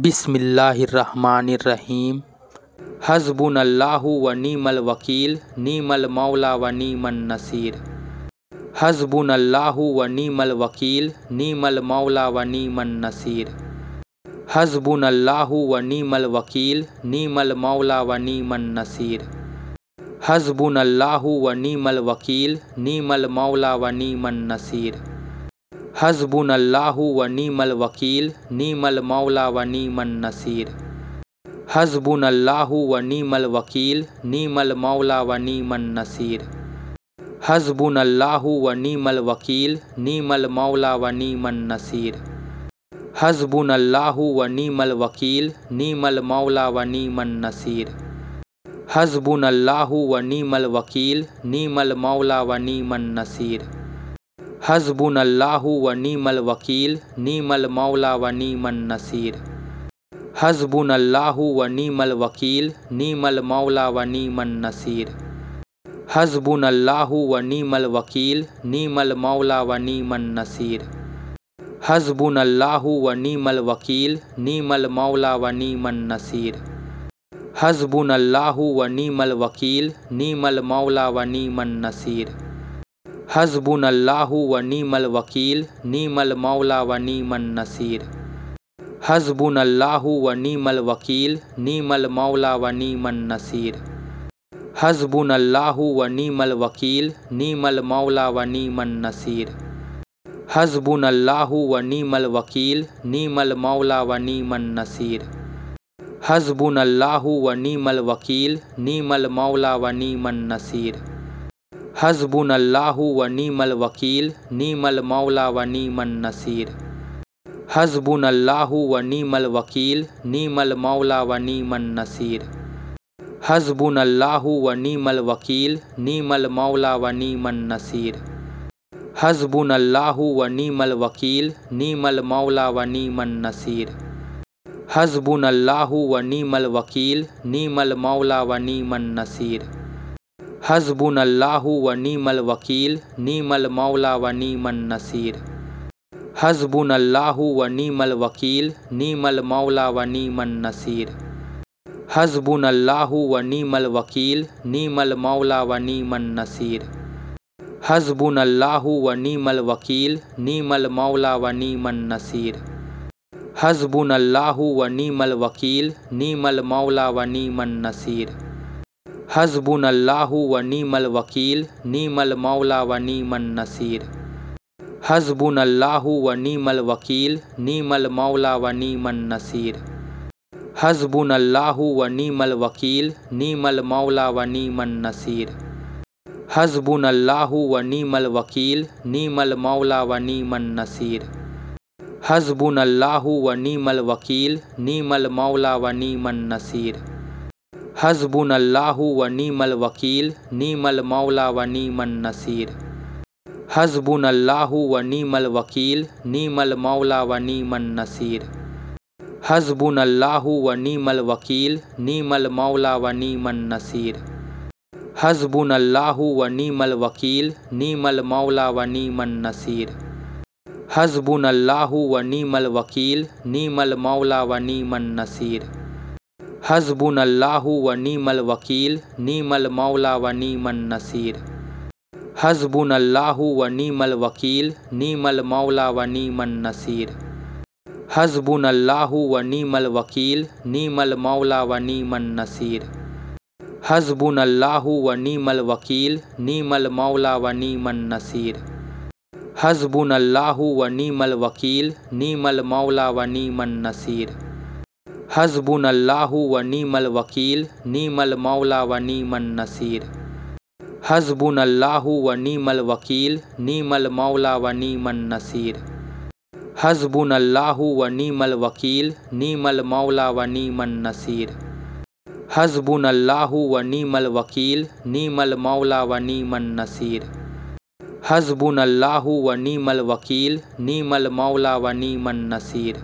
بسم اللہ الرحمن الرحیم۔ حسبنا اللہ و نعم الوکیل، نعم المولا و نعم النصیر۔ حسبنا اللہ و نعم الوکیل، نعم المولا و نعم النصیر۔ حسبنا اللہ و نعم الوکیل، نعم المولا و نعم النصیر۔ حسبنا اللہ و نعم الوکیل، نعم المولا و نعم النصیر۔ حسبنا اللہ و نعم الوکیل، نعم المولا و نعم النصیر۔ حسبنا اللہ و نعم الوکیل، نعم المولا و نعم النصیر۔ حسبنا اللہ و نعم الوکیل، نعم المولا و نعم النصیر۔ حسبنا اللہ و نعم الوکیل، نعم المولا و نعم النصیر۔ حسبنا اللہ و نعم الوکیل، نعم المولا و نعم النصیر۔ حسبنا اللہ و نعم الوکیل، نعم المولا و نعم النصیر۔ حسبنا اللہ و نعم الوکیل، نعم المولا و نعم النصیر۔ حسبنا اللہ و نعم الوکیل، نعم المولا و نعم النصیر۔ حسبنا اللہ و نعم الوکیل، نعم المولا و نعم النصیر۔ حسبنا اللہ و نعم الوکیل، نعم المولا و نعم النصیر۔ حسبنا اللہ و نعم الوکیل، نعم المولا و نعم النصیر۔ حسبنا اللہ و نعم الوکیل، نعم المولا و نعم النصیر۔ حسبنا اللہ و نعم الوکیل، نعم المولا و نعم النصیر۔ حسبنا اللہ و نعم الوکیل، نعم المولا و نعم النصیر۔ حسبنا اللہ و نعم الوکیل، نعم المولا و نعم النصیر۔ حسبنا اللہ و نعم الوکیل، نعم المولا و نعم النصیر۔ حسبنا اللہ و نعم الوکیل، نعم المولا و نعم النصیر۔ حسبنا اللہ و نعم الوکیل، نعم المولا و نعم النصیر۔ حسبنا اللہ و نعم الوکیل، نعم المولا و نعم النصیر۔ حسبنا اللہ و نعم الوکیل، نعم المولا و نعم النصیر۔ حسبنا اللہ و نعم الوکیل، نعم المولا و نعم النصیر۔ حسبنا اللہ و نعم الوکیل، نعم المولا و نعم النصیر۔ حسبنا اللہ و نعم الوکیل، نعم المولا و نعم النصیر۔ حسبنا اللہ و نعم الوکیل، نعم المولا و نعم النصیر۔ حسبنا اللہ و نعم الوکیل، نعم المولا و نعم النصیر۔ حسبنا اللہ و نعم الوکیل، نعم المولا و نعم النصیر۔ حسبنا اللہ و نعم الوکیل، نعم المولا و نعم النصیر۔ حسبنا اللہ و نعم الوکیل، نعم المولا و نعم النصیر۔ حسبنا اللہ و نعم الوکیل، نعم المولا و نعم النصیر۔ حسبنا اللہ و نعم الوکیل، نعم المولا و نعم النصیر۔ حسبنا اللہ و نعم الوکیل، نعم المولا و نعم النصیر۔ حسبنا اللہ و نعم الوکیل، نعم المولا و نعم النصیر۔ حسبنا اللہ و نعم الوکیل، نعم المولا و نعم النصیر۔ حسبنا اللہ و نعم الوکیل، نعم المولا و نعم النصیر۔ حسبنا اللہ و نعم الوکیل، نعم المولا و نعم النصیر۔ حسبنا اللہ و نعم الوکیل، نعم المولا و نعم النصیر۔ حسبنا اللہ و نعم الوکیل، نعم المولا و نعم النصیر۔ حسبنا اللہ و نعم الوکیل، نعم المولا و نعم النصیر۔ حسبنا اللہ و نعم الوکیل، نعم المولا و نعم النصیر۔ حسبنا اللہ و نعم الوکیل، نعم المولا و نعم النصیر۔ حسبنا اللہ و نعم الوکیل، نعم المولا و نعم النصیر۔ حسبنا اللہ و نعم الوکیل، نعم المولا و نعم النصیر۔ حسبنا اللہ و نعم الوکیل، نعم المولا و نعم النصیر۔ حسبنا اللہ و نعم الوکیل، نعم المولا و نعم النصیر۔ حسبنا اللہ و نعم الوکیل، نعم المولا و نعم النصیر۔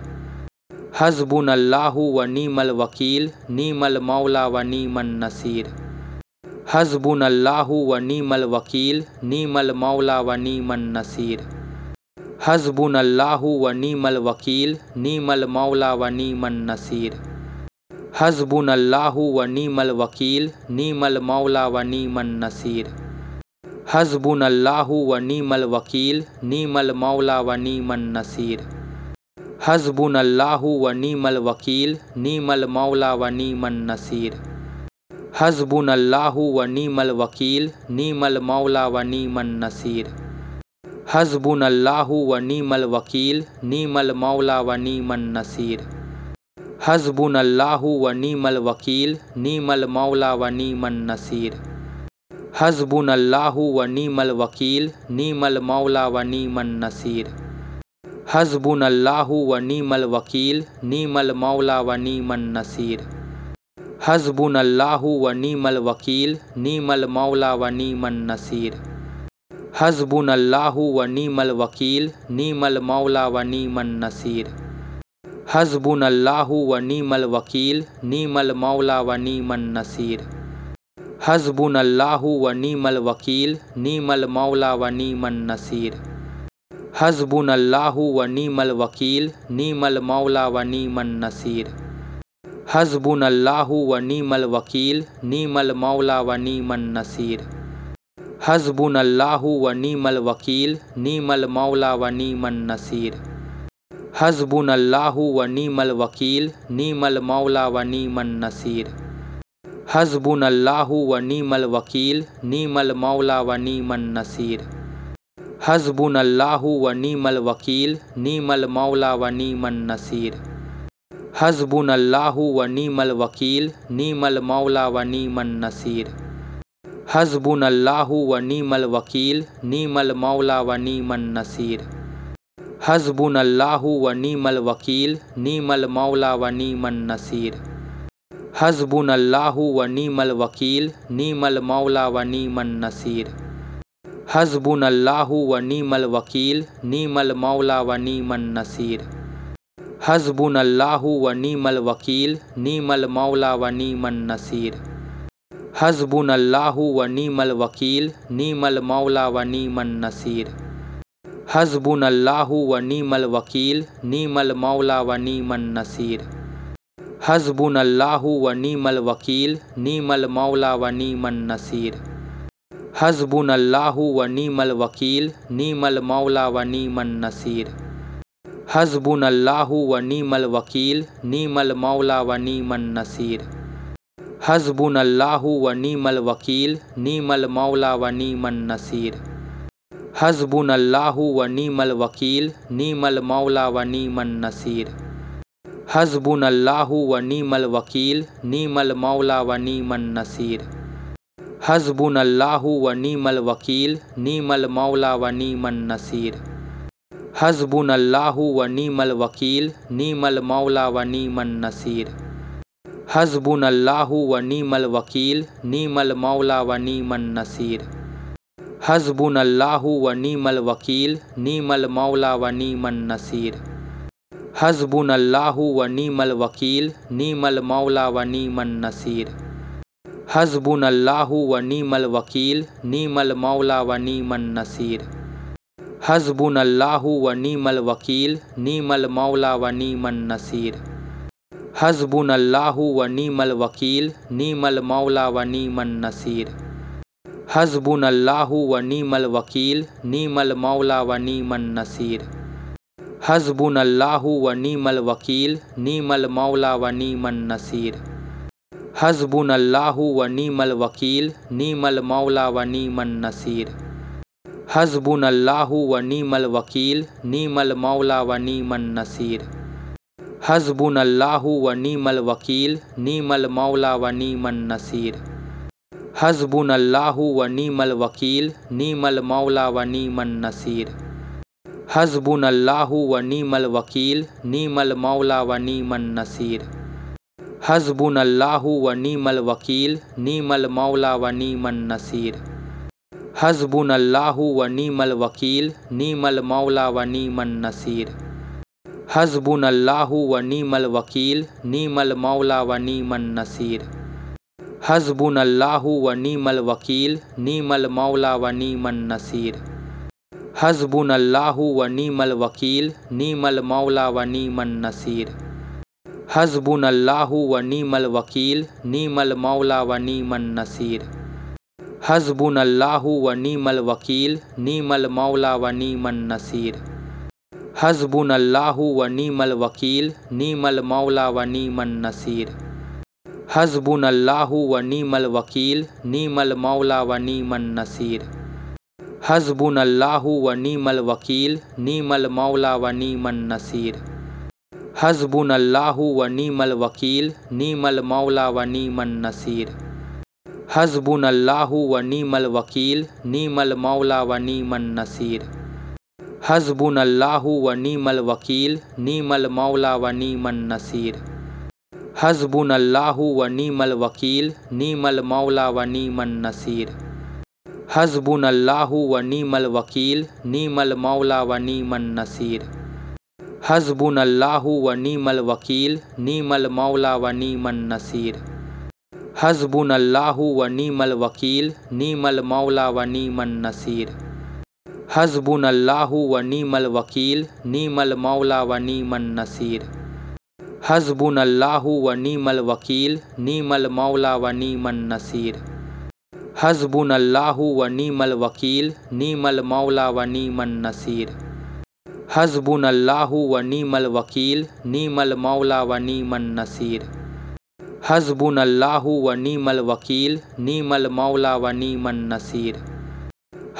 حسبنا اللہ و نعم الوکیل، نعم المولا و نعم النصیر۔ حسبنا اللہ و نعم الوکیل، نعم المولا و نعم النصیر۔ حسبناللہ و نعم الوکیل نعم المولا و نعم النصیر حسبناللہ و نعم الوکیل نعم المولا و نعم النصیر حسبناللہ و نعم الوکیل نعم المولا و نعم النصیر حسبناللہ و نعم الوکیل نعم المولا و نعم النصیر حسبناللہ و نعم الوکیل نعم المولا و نعم النصیر حسبناللہ و نعم الوکیل نعم المولا و نعم النصیر حسبناللہ و نعم الوکیل نعم المولا و نعم النصیر حسبناللہ و نعم الوکیل نعم المولا و نعم النصیر حسبناللہ و نعم الوکیل نعم المولا و نعم النصیر حسبناللہ و نعم الوکیل نعم المولا و نعم النصیر حسبناللہ و نعم الوکیل نعم المولا و نعم النصیر حسبناللہ و نعم الوکیل نعم المولا و نعم النصیر حسبناللہ و نعم الوکیل نعم المولا و نعم النصیر حسبناللہ و نعم الوکیل نعم المولا و نعم النصیر حسبناللہ و نعم الوکیل نعم المولا و نعم النصیر حسبناللہ و نعم الوکیل نعم المولا و نعم النصیر حسبناللہ و نعم الوکیل نعم المولا و نعم النصیر حسبناللہ و نعم الوکیل نعم المولا و نعم النصیر حسبناللہ و نعم الوکیل نعم المولا و نعم النصیر حسبناللہ و نعم الوکیل نعم المولا و نعم النصیر حسبناللہ و نعم الوکیل نعم المولا و نعم النصیر حسبناللہ و نعم الوکیل نعم المولا و نعم النصیر حسبناللہ و نعم الوکیل نعم المولا و نعم النصیر حسبناللہ و نعم الوکیل نعم المولا و نعم النصیر حسبناللہ و نعم الوکیل نعم المولا و نعم النصیر حسبناللہ و نعم الوکیل نعم المولا و نعم النصیر حسبناللہ و نعم الوکیل نعم المولا و نعم النصیر حسبناللہ و نعم الوکیل نعم المولا و نعم النصیر حسبناللہ و نعم الوکیل نعم المولا و نعم النصیر حسبناللہ و نعم الوکیل نعم المولا و نعم النصیر حسبناللہ و نعم الوکیل نعم المولا و نعم النصیر حسبناللہ و نعم الوکیل نعم المولا و نعم النصیر حسبناللہ و نعم الوکیل نعم المولا و نعم النصیر حسبناللہ و نعم الوکیل نعم المولا و نعم النصیر حسبناللہ و نعم الوکیل نعم المولا و نعم النصیر حسبناللہ و نعم الوکیل نعم المولا و نعم النصیر حسبناللہ و نعم الوکیل نعم المولا و نعم النصیر حسبناللہ و نعم الوکیل نعم المولا و نعم النصیر حسبناللہ و نعم الوکیل نعم المولا و نعم النصیر حسبناللہ و نعم الوکیل نعم المولا و نعم النصیر حسبناللہ و نعم الوکیل نعم المولا و نعم النصیر حسبناللہ و نعم الوکیل نعم المولا و نعم النصیر حسبناللہ و نعم الوکیل نعم المولا و نعم النصیر حسبناللہ و نعم الوکیل نعم المولا و نعم النصیر حسبناللہ و نعم الوکیل نعم المولا و نعم النصیر حسبناللہ و نعم الوکیل نعم المولا و نعم النصیر حسبناللہ و نعم الوکیل نعم المولا و نعم النصیر حسبناللہ و نعم الوکیل نعم المولا و نعم النصیر حسبناللہ و نعم الوکیل نعم المولا و نعم النصیر حسبناللہ و نعم الوکیل نعم المولا و نعم النصیر حسبناللہ و نعم الوکیل نعم المولا و نعم النصیر حسبناللہ و نعم الوکیل نعم المولا و نعم النصیر हस्बुनल्लाहु व नीमल वकील नीमल मौला व नीमन नसीर। हस्बुनल्लाहु व नीमल वकील नीमल मौला व नीमन नसीर। हस्बुनल्लाहु व नीमल वकील नीमल मौला व नीमन नसीर। हस्बुनल्लाहु व नीमल वकील नीमल मौला व नीमन नसीर। हस्बुनल्लाहु व नीमल वकील नीमल मौला व नीमन नसीर। हस्बुनल्लाहु व नीमल वकील नीमल मौला व नीमन नसीर। हस्बुनल्लाहु व नीमल वकील नीमल मौला व नीमन नसीर। हस्बुनल्लाहु व नीमल वकील नीमल मौला व नीमन नसीर। हस्बुनल्लाहु व नीमल वकील नीमल मौला व नीमन नसीर। हस्बुनल्लाहु व नीमल वकील नीमल मौला व नीमन नसीर। हस्बुनल्लाहु व नीमल वकील नीमल मौला व नीमन नसीर। हस्बुनल्लाहु व नीमल वकील नीमल मौला व नीमन नसीर। हस्बुनल्लाहु व नीमल वकील नीमल मौला व नीमन नसीर। हस्बुनल्लाहु व नीमल वकील नीमल मौला व नीमन नसीर। हस्बुनल्लाहु व नीमल वकील नीमल मौला व नीमन नसीर। हस्बुनल्लाहु व नीमल वकील नीमल मौला व नीमन नसीर। हस्बुनल्लाहु व नीमल वकील नीमल मौला व नीमन नसीर। हस्बुनल्लाहु व नीमल वकील नीमल मौला व नीमन नसीर। हस्बुनल्लाहु व नीमल वकील नीमल मौला व नीमन नसीर।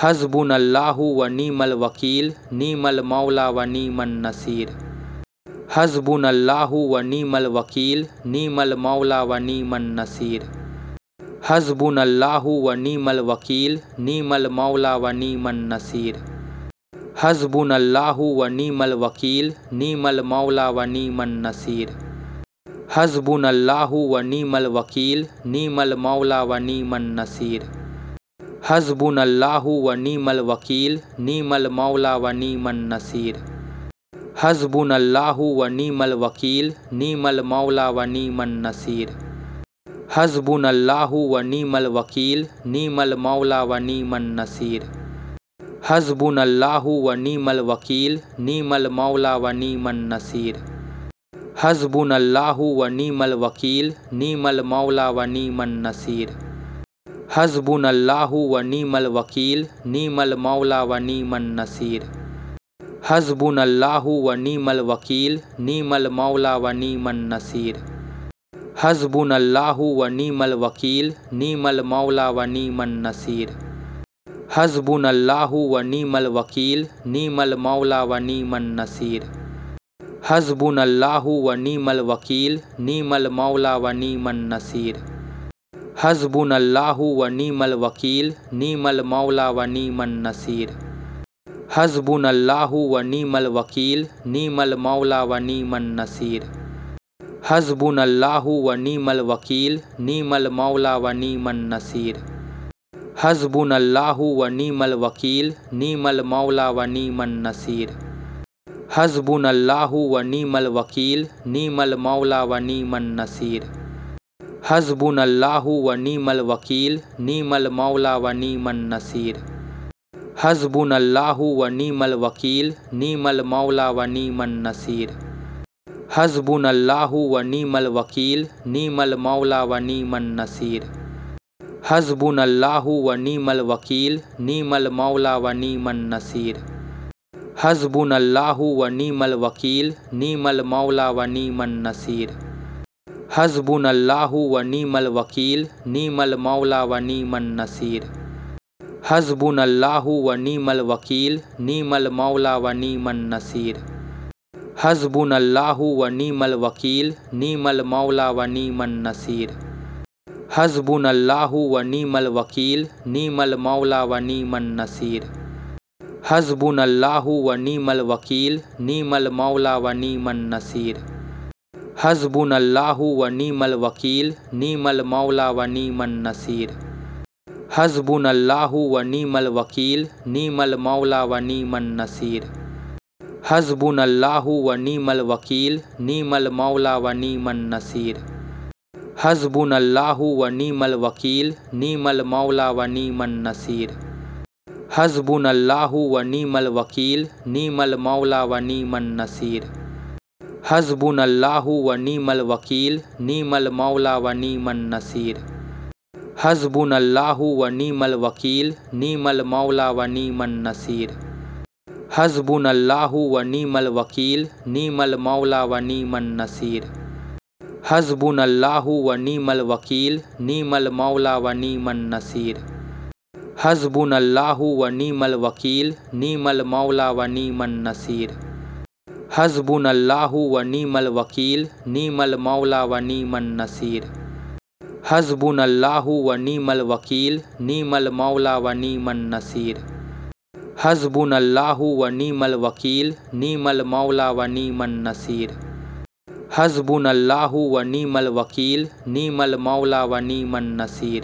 हस्बुनल्लाहु व नीमल वकील नीमल मौला व नीमन नसीर। हस्बुनल्लाहु व नीमल वकील नीमल मौला व नीमन नसीर। हस्बुनल्लाहु व नीमल वकील नीमल मौला व नीमन नसीर। हस्बुनल्लाहु व नीमल वकील नीमल मौला व नीमन नसीर। हस्बुनल्लाहु व नीमल वकील नीमल मौला व नीमन नसीर। हस्बुनल्लाहु व नीमल वकील नीमल मौला व नीमन नसीर। हस्बुनल्लाहु व नीमल वकील नीमल मौला व नीमन नसीर। हस्बुनल्लाहु व नीमल वकील नीमल मौला व नीमन नसीर। हस्बुनल्लाहु व नीमल वकील नीमल मौला व नीमन नसीर। हस्बुनल्लाहु व नीमल वकील नीमल मौला व नीमन नसीर। हस्बुनल्लाहु व नीमल वकील नीमल मौला व नीमन नसीर। हस्बुनल्लाहु व नीमल वकील नीमल मौला व नीमन नसीर। हस्बुनल्लाहु व नीमल वकील नीमल मौला व नीमन नसीर। हस्बुनल्लाहु व नीमल वकील नीमल मौला व नीमन नसीर। हस्बुनल्लाहु व नीमल वकील नीमल मौला व नीमन नसीर। हस्बुनल्लाहु व नीमल वकील नीमल मौला व नीमन नसीर। हस्बुनल्लाहु व नीमल वकील नीमल मौला व नीमन नसीर। हस्बुनल्लाहु व नीमल वकील नीमल मौला व नीमन नसीर। हस्बुनल्लाहु व नीमल वकील नीमल मौला व नीमन नसीर। हस्बुनल्लाहु व नीमल वकील नीमल मौला व नीमन नसीर। हस्बुनल्लाहु व नीमल वकील नीमल मौला व नीमन नसीर। हस्बुनल्लाहु व नीमल वकील नीमल मौला व नीमन नसीर। हस्बुनल्लाहु व नीमल वकील नीमल मौला व नीमन नसीर। हस्बुनल्लाहु व नीमल वकील नीमल मौला व नीमन नसीर। हस्बुनल्लाहु व नीमल वकील नीमल मौला व नीमन नसीर। हस्बुनल्लाहु व नीमल वकील नीमल मौला व नीमन नसीर। हस्बुनल्लाहु व नीमल वकील नीमल मौला व नीमन नसीर। हस्बुनल्लाहु व नीमल वकील नीमल मौला व नीमन नसीर। हस्बुनल्लाहु व नीमल वकील नीमल मौला व नीमन नसीर। हस्बुनल्लाहु व नीमल वकील नीमल मौला व नीमन नसीर। हस्बुनल्लाहु व नीमल वकील नीमल मौला व नीमन नसीर। हस्बुनल्लाहु व नीमल वकील नीमल मौला व नीमन नसीर। हस्बुनल्लाहु व नीमल वकील नीमल मौला व नीमन नसीर। حسبناللہ و نعم الوکیل نعم المولا و نعم النصیر حسبناللہ و نعم الوکیل نعم المولا و نعم النصیر حسبناللہ و نعم الوکیل نعم المولا و نعم النصیر حسبناللہ و نعم الوکیل نعم المولا و نعم النصیر حسبناللہ و نعم الوکیل نعم المولا و نعم النصیر حسبناللہ و نعم الوکیل نعم المولا و نعم النصیر حسبناللہ و نعم الوکیل نعم المولا و نعم النصیر حسبناللہ و نعم الوکیل نعم المولا و نعم النصیر حسبناللہ و نعم الوکیل نعم المولا و نعم النصیر حسبناللہ و نعم الوکیل نعم المولا و نعم النصیر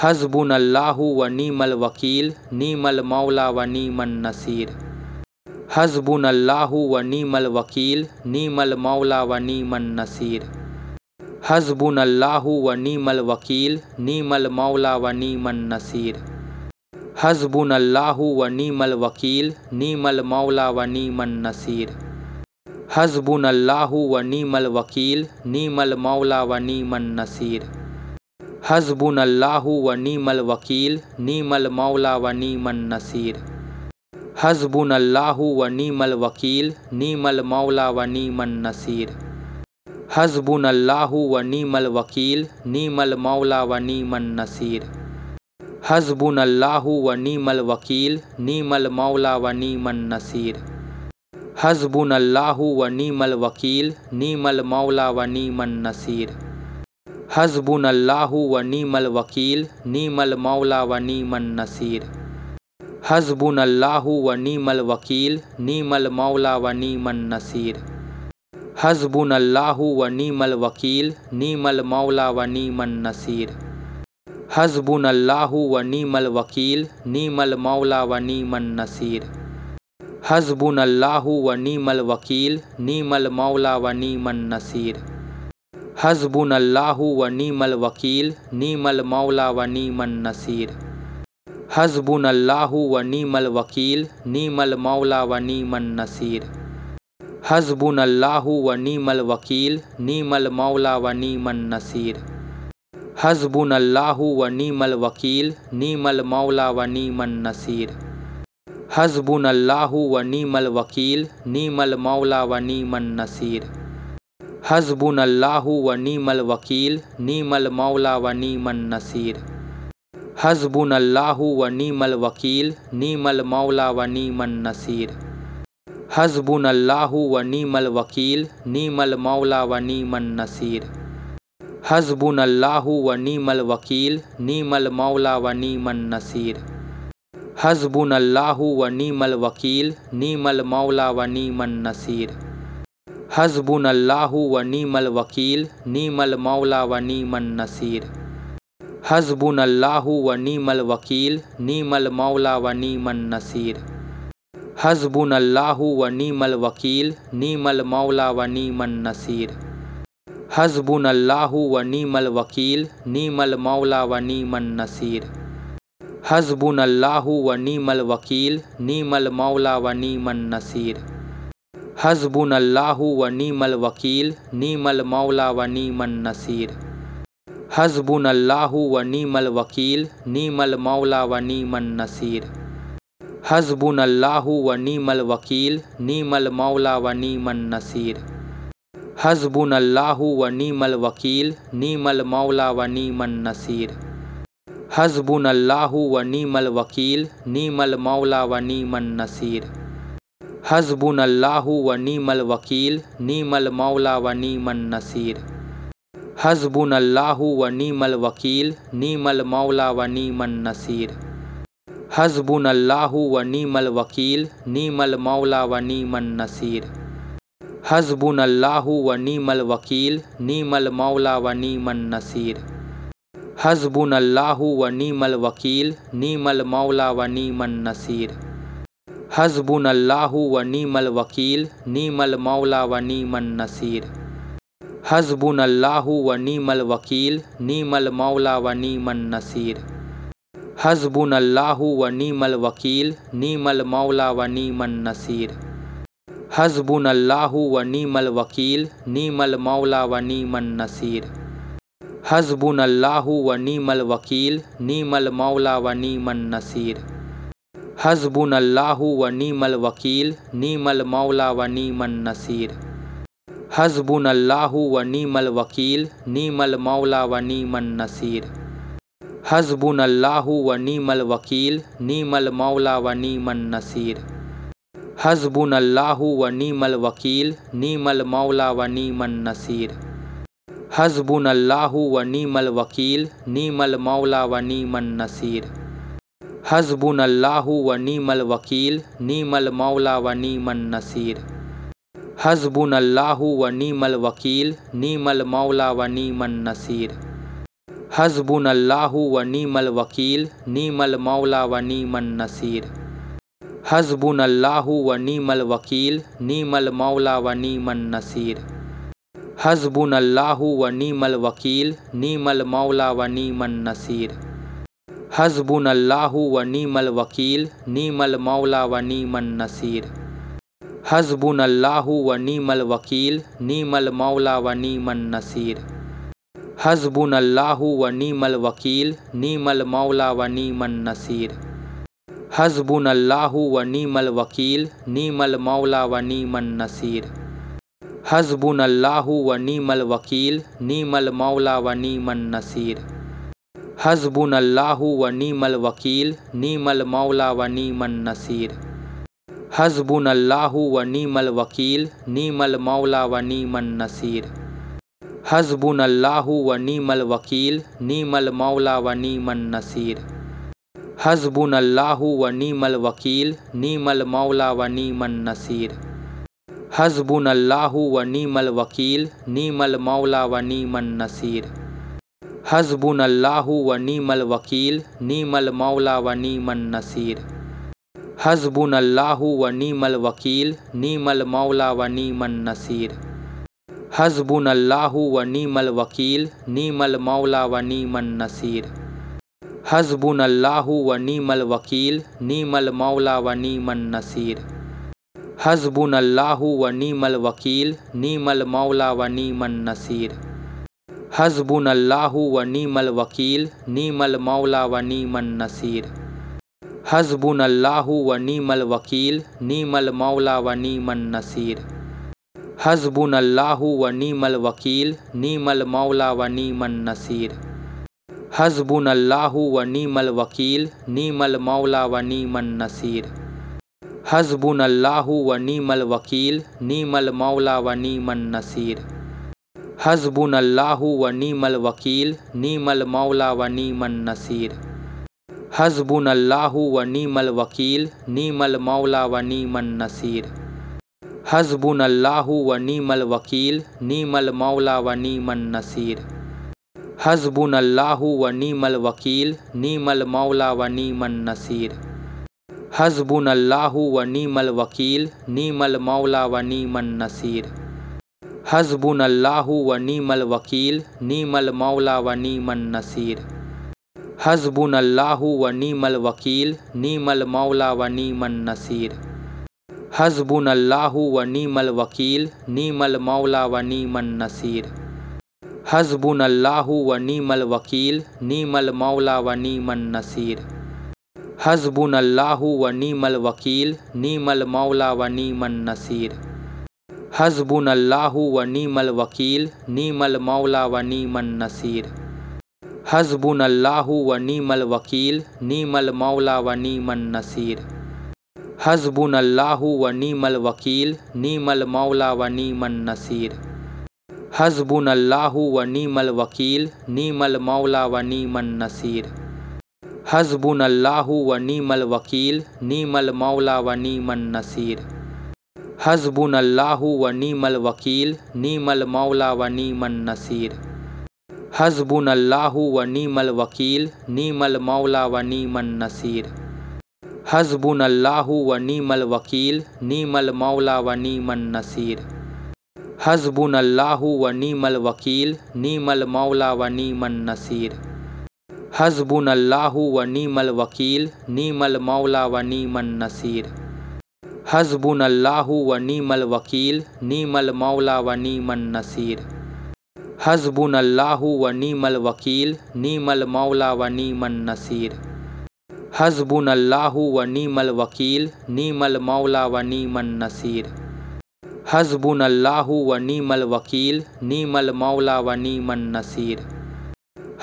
حسبناللہ و نعم الوکیل نعم المولا و نعم النصیر حسبناللہ و نعم الوکیل نعم المولا و نعم النصیر حسبناللہ و نعم الوکیل نعم المولا و نعم النصیر حسبناللہ و نعم الوکیل نعم المولا و نعم النصیر حسبناللہ و نعم الوکیل نعم المولا و نعم النصیر حسبناللہ و نعم الوکیل نعم المولا و نعم النصیر حسبناللہ و نعم الوکیل نعم المولا و نعم النصیر حسبناللہ و نعم الوکیل نعم المولا و نعم النصیر حسبناللہ و نعم الوکیل نعم المولا و نعم النصیر حسبناللہ و نعم الوکیل نعم المولا و نعم النصیر حسبناللہ و نعم الوکیل نعم المولا و نعم النصیر حسبناللہ و نعم الوکیل نعم المولا و نعم النصیر حسبناللہ و نعم الوکیل نعم المولا و نعم النصیر حسبناللہ و نعم الوکیل نعم المولا و نعم النصیر حسبناللہ و نعم الوکیل نعم المولا و نعم النصیر حسبناللہ و نعم الوکیل نعم المولا و نعم النصیر حسبناللہ و نعم الوکیل نعم المولا و نعم النصیر حسبناللہ و نعم الوکیل نعم المولا و نعم النصیر حسبناللہ و نعم الوکیل نعم المولا و نعم النصیر حسبناللہ و نعم الوکیل نعم المولا و نعم النصیر حسبناللہ و نعم الوکیل نعم المولا و نعم النصیر حسبناللہ و نعم الوکیل نعم المولا و نعم النصیر حسبناللہ و نعم الوکیل نعم المولا و نعم النصیر حسبناللہ و نعم الوکیل نعم المولا و نعم النصیر حسبناللہ و نعم الوکیل نعم المولا و نعم النصیر حسبناللہ و نعم الوکیل نعم المولا و نعم النصیر حسبناللہ و نعم الوکیل نعم المولا و نعم النصیر حسبناللہ و نعم الوکیل نعم المولا و نعم النصیر حسبناللہ و نعم الوکیل نعم المولا و نعم النصیر حسبناللہ و نعم الوکیل نعم المولا و نعم النصیر حسبناللہ و نعم الوکیل نعم المولا و نعم النصیر حسبناللہ و نعم الوکیل نعم المولا و نعم النصیر حسبناللہ و نعم الوکیل نعم المولا و نعم النصیر حسبناللہ و نعم الوکیل نعم المولا و نعم النصیر حسبناللہ و نعم الوکیل نعم المولا و نعم النصیر حسبناللہ و نعم الوکیل نعم المولا و نعم النصیر حسبناللہ و نعم الوکیل نعم المولا و نعم النصیر حسبناللہ و نعم الوکیل نعم المولا و نعم النصیر حسبناللہ و نعم الوکیل نعم المولا و نعم النصیر حسبناللہ و نعم الوکیل نعم المولا و نعم النصیر حسبناللہ و نعم الوکیل نعم المولا و نعم النصیر حسبناللہ و نعم الوکیل نعم المولا و نعم النصیر हस्बुनल्लाहु व नीमल वकील नीमल मौला व नीमन नसीर। हस्बुनल्लाहु व नीमल वकील नीमल मौला व नीमन नसीर। हस्बुनल्लाहु व नीमल वकील नीमल मौला व नीमन नसीर। हस्बुनल्लाहु व नीमल वकील नीमल मौला व नीमन नसीर। हस्बुनल्लाहु व नीमल वकील नीमल मौला व नीमन नसीर। हस्बुनल्लाहु व नीमल वकील नीमल मौला व नीमन नसीर। हस्बुनल्लाहु व नीमल वकील नीमल मौला व नीमन नसीर। हस्बुनल्लाहु व नीमल वकील नीमल मौला व नीमन नसीर। हस्बुनल्लाहु व नीमल वकील नीमल मौला व नीमन नसीर। हस्बुनल्लाहु व नीमल वकील नीमल मौला व नीमन नसीर। हस्बुनल्लाहु व नीमल वकील नीमल मौला व नीमन नसीर। हस्बुनल्लाहु व नीमल वकील नीमल मौला व नीमन नसीर। हस्बुनल्लाहु व नीमल वकील नीमल मौला व नीमन नसीर। हस्बुनल्लाहु व नीमल वकील नीमल मौला व नीमन नसीर। हस्बुनल्लाहु व नीमल वकील नीमल मौला व नीमन नसीर। हस्बुनल्लाहु व नीमल वकील नीमल मौला व नीमन नसीर। हस्बुनल्लाहु व नीमल वकील नीमल मौला व नीमन नसीर। हस्बुनल्लाहु व नीमल वकील नीमल मौला व नीमन नसीर। हस्बुनल्लाहु व नीमल वकील नीमल मौला व नीमन नसीर। हस्बुनल्लाहु व नीमल वकील नीमल मौला व नीमन नसीर। हस्बुनल्लाहु व नीमल वकील नीमल मौला व नीमन नसीर। हस्बुनल्लाहु व नीमल वकील नीमल मौला व नीमन नसीर। हस्बुनल्लाहु व नीमल वकील नीमल मौला व नीमन नसीर। हस्बुनल्लाहु व नीमल वकील नीमल मौला व नीमन नसीर। हस्बुनल्लाहु व नीमल वकील नीमल मौला व नीमन नसीर। हस्बुनल्लाहु व नीमल वकील नीमल मौला व नीमन नसीर। हस्बुनल्लाहु व नीमल वकील नीमल मौला व नीमन नसीर। हस्बुनल्लाहु व नीमल वकील नीमल मौला व नीमन नसीर। हस्बुनल्लाहु व नीमल वकील नीमल मौला व नीमन नसीर। हस्बुनल्लाहु व नीमल वकील नीमल मौला व नीमन नसीर। हस्बुनल्लाहु व नीमल वकील नीमल मौला व नीमन नसीर। हस्बुनल्लाहु व नीमल वकील नीमल मौला व नीमन नसीर। हस्बुनल्लाहु व नीमल वकील नीमल मौला व नीमन नसीर। हस्बुनल्लाहु व नीमल वकील नीमल मौला व नीमन नसीर। हस्बुनल्लाहु व नीमल वकील नीमल मौला व नीमन नसीर। हस्बुनल्लाहु व नीमल वकील नीमल मौला व नीमन नसीर। हस्बुनल्लाहु व नीमल वकील नीमल मौला व नीमन नसीर। हस्बुनल्लाहु व नीमल वकील नीमल मौला व नीमन नसीर। हस्बुनल्लाहु व नीमल वकील नीमल मौला व नीमन नसीर। हस्बुनल्लाहु व नीमल वकील नीमल मौला व नीमन नसीर। हस्बुनल्लाहु व नीमल वकील नीमल मौला व नीमन नसीर। हस्बुनल्लाहु व नीमल वकील नीमल मौला व नीमन नसीर। हस्बुनल्लाहु व नीमल वकील नीमल मौला व नीमन नसीर। हस्बुनल्लाहु व नीमल वकील नीमल मौला व नीमन नसीर। हस्बुनल्लाहु व नीमल वकील नीमल मौला व नीमन नसीर। हस्बुनल्लाहु व नीमल वकील नीमल मौला व नीमन नसीर। हस्बुनल्लाहु व नीमल वकील नीमल मौला व नीमन नसीर। हस्बुनल्लाहु व नीमल वकील नीमल मौला व नीमन नसीर। हस्बुनल्लाहु व नीमल वकील नीमल मौला व नीमन नसीर। हस्बुनल्लाहु व नीमल वकील नीमल मौला व नीमन नसीर। हस्बुनल्लाहु व नीमल वकील नीमल मौला व नीमन नसीर। हस्बुनल्लाहु व नीमल वकील नीमल मौला व नीमन नसीर। حسبناللہ و نعم الوکیل نعم المولا و نعم النصیر حسبناللہ و نعم الوکیل نعم المولا و نعم النصیر حسبناللہ و نعم الوکیل نعم المولا و نعم النصیر حسبناللہ و نعم الوکیل نعم المولا و نعم النصیر حسبناللہ و نعم الوکیل نعم المولا و نعم النصیر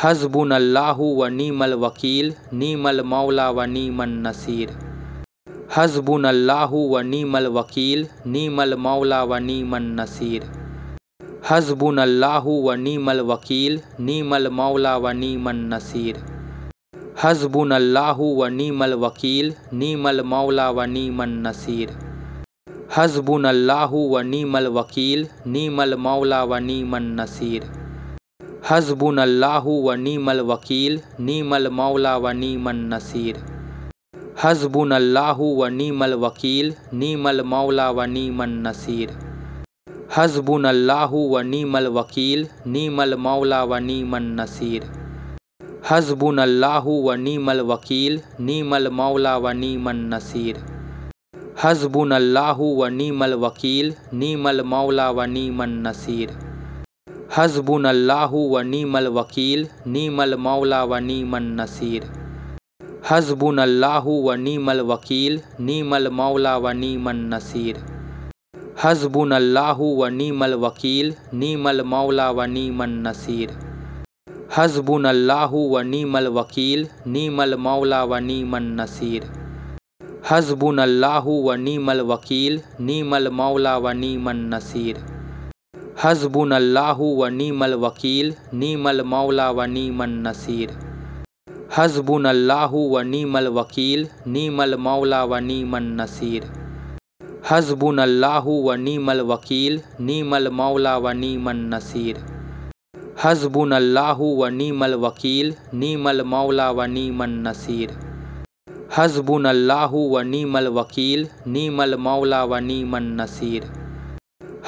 حسبناللہ و نعم الوکیل نعم المولا و نعم النصیر حسبناللہ و نعم الوکیل نعم المولا و نعم النصیر حسبناللہ و نعم الوکیل نعم المولا و نعم النصیر حسبناللہ و نعم الوکیل نعم المولا و نعم النصیر حسبناللہ و نعم الوکیل نعم المولا و نعم النصیر حسبناللہ و نعم الوکیل نعم المولا و نعم النصیر حسبناللہ و نعم الوکیل نعم المولا و نعم النصیر حسبناللہ و نعم الوکیل نعم المولا و نعم النصیر حسبناللہ و نعم الوکیل نعم المولا و نعم النصیر حسبناللہ و نعم الوکیل نعم المولا و نعم النصیر حسبناللہ و نعم الوکیل نعم المولا و نعم النصیر حسبناللہ و نعم الوکیل نعم المولا و نعم النصیر حسبناللہ و نعم الوکیل نعم المولا و نعم النصیر حسبناللہ و نعم الوکیل نعم المولا و نعم النصیر حسبناللہ و نعم الوکیل نعم المولا و نعم النصیر حسبناللہ و نعم الوکیل نعم المولا و نعم النصیر حسبناللہ و نعم الوکیل نعم المولا و نعم النصیر حسبناللہ و نعم الوکیل نعم المولا و نعم النصیر حسبناللہ و نعم الوکیل نعم المولا و نعم النصیر حسبناللہ و نعم الوکیل نعم المولا و نعم النصیر حسبناللہ و نعم الوکیل نعم المولا و نعم النصیر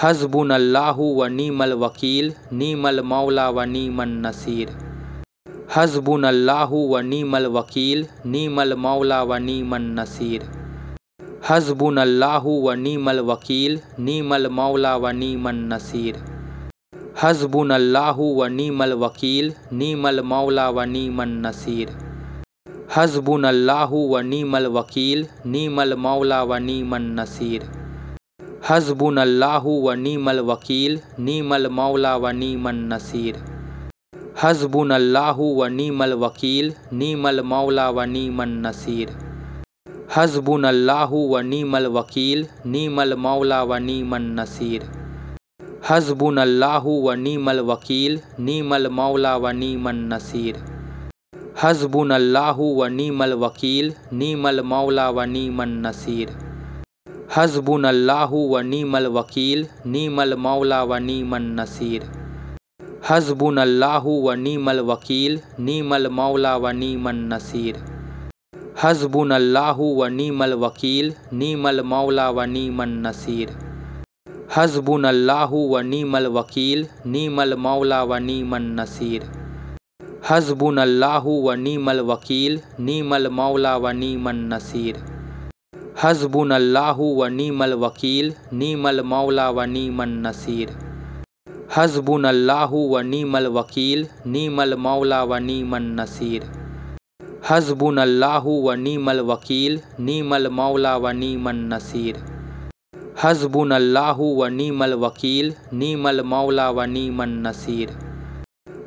حسبناللہ و نعم الوکیل نعم المولا و نعم النصیر حسبناللہ و نعم الوکیل نعم المولا و نعم النصیر حسبناللہ و نعم الوکیل نعم المولا و نعم النصیر حسبناللہ و نعم الوکیل نعم المولا و نعم النصیر حسبناللہ و نعم الوکیل نعم المولا و نعم النصیر حسبناللہ و نعم الوکیل نعم المولا و نعم النصیر حسبناللہ و نعم الوکیل نعم المولا و نعم النصیر حسبناللہ و نعم الوکیل نعم المولا و نعم النصیر حسبناللہ و نعم الوکیل نعم المولا و نعم النصیر حسبناللہ و نعم الوکیل نعم المولا و نعم النصیر حسبناللہ و نعم الوکیل نعم المولا و نعم النصیر حسبناللہ و نعم الوکیل نعم المولا و نعم النصیر حسبناللہ و نعم الوکیل نعم المولا و نعم النصیر حسبناللہ و نعم الوکیل نعم المولا و نعم النصیر حسبناللہ و نعم الوکیل نعم المولا و نعم النصیر حسبناللہ و نعم الوکیل نعم المولا و نعم النصیر حسبناللہ و نعم الوکیل نعم المولا و نعم النصیر حسبناللہ و نعم الوکیل نعم المولا و نعم النصیر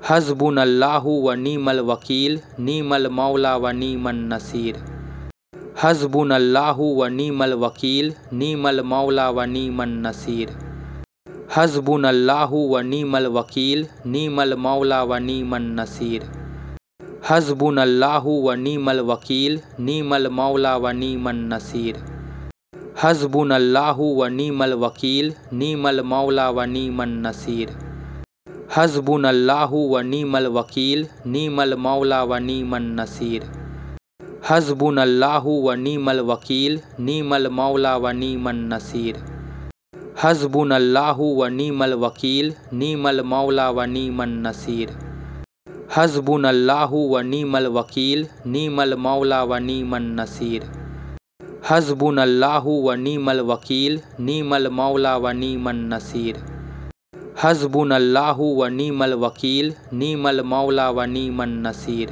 حسبناللہ و نعم الوکیل نعم المولا و نعم النصیر حسبناللہ و نعم الوکیل نعم المولا و نعم النصیر حسبناللہ و نعم الوکیل نعم المولا و نعم النصیر حسبناللہ و نعم الوکیل نعم المولا و نعم النصیر حسبناللہ و نعم الوکیل نعم المولا و نعم النصیر حسبناللہ و نعم الوکیل نعم المولا و نعم النصیر حسبناللہ و نعم الوکیل نعم المولا و نعم النصیر حسبناللہ و نعم الوکیل نعم المولا و نعم النصیر हस्बुनल्लाहु व नीमल वकील नीमल मौला व नीमन नसीर। हस्बुनल्लाहु व नीमल वकील नीमल मौला व नीमन नसीर। हस्बुनल्लाहु व नीमल वकील नीमल मौला व नीमन नसीर।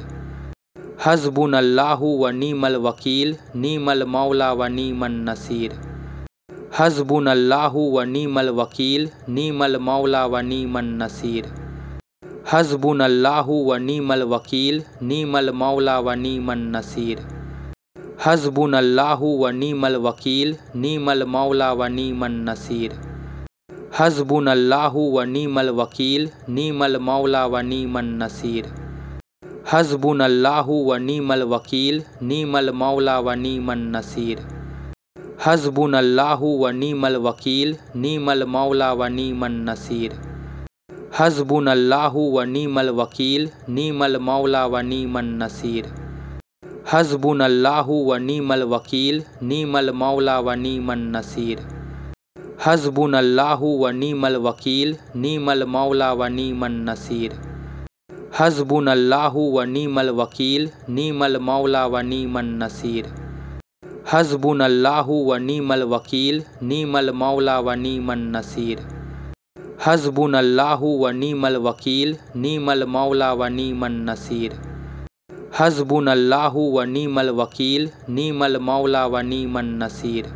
हस्बुनल्लाहु व नीमल वकील नीमल मौला व नीमन नसीर। हस्बुनल्लाहु व नीमल वकील नीमल मौला व नीमन नसीर। हस्बुनल्लाहु व नीमल वकील नीमल मौला व नीमन नसीर। हस्बुनल्लाहु व नीमल वकील नीमल मौला व नीमन नसीर। हस्बुनल्लाहु व नीमल वकील नीमल मौला व नीमन नसीर। हस्बुनल्लाहु व नीमल वकील नीमल मौला व नीमन नसीर। हस्बुनल्लाहु व नीमल वकील नीमल मौला व नीमन नसीर। हस्बुनल्लाहु व नीमल वकील नीमल मौला व नीमन नसीर। हस्बुनल्लाहु व नीमल वकील नीमल मौला व नीमन नसीर। हस्बुनल्लाहु व नीमल वकील नीमल मौला व नीमन नसीर। हस्बुनल्लाहु व नीमल वकील नीमल मौला व नीमन नसीर। हस्बुनल्लाहु व नीमल वकील नीमल मौला व नीमन नसीर। हस्बुनल्लाहु व नीमल वकील नीमल मौला व नीमन नसीर। हस्बुनल्लाहु व नीमल वकील नीमल मौला व नीमन नसीर। हस्बुनल्लाहु व नीमल वकील नीमल मौला व नीमन नसीर।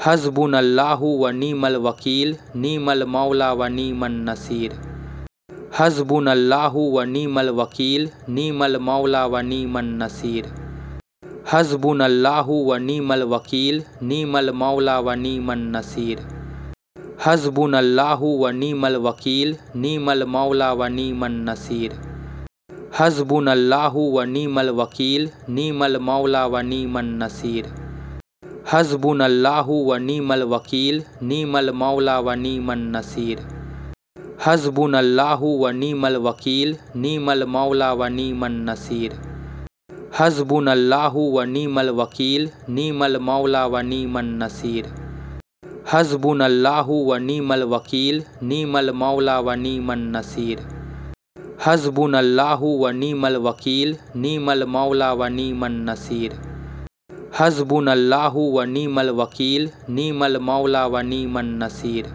हस्बुनल्लाहु व नीमल वकील नीमल मौला व नीमन नसीर। हस्बुनल्लाहु व नीमल वकील नीमल मौला व नीमन नसीर। हस्बुनल्लाहु व नीमल वकील नीमल मौला व नीमन नसीर। हस्बुनल्लाहु व नीमल वकील नीमल मौला व नीमन नसीर। हस्बुनल्लाहु व नीमल वकील नीमल मौला व नीमन नसीर। हस्बुनल्लाहु व नीमल वकील नीमल मौला व नीमन नसीर। हस्बुनल्लाहु व नीमल वकील नीमल मौला व नीमन नसीर। हस्बुनल्लाहु व नीमल वकील नीमल मौला व नीमन नसीर। हस्बुनल्लाहु व नीमल वकील नीमल मौला व नीमन नसीर। हस्बुनल्लाहु व नीमल वकील नीमल मौला व नीमन नसीर। हस्बुनल्लाहु व नीमल वकील नीमल मौला व नीमन नसीर। हस्बुनल्लाहु व नीमल वकील नीमल मौला व नीमन नसीर।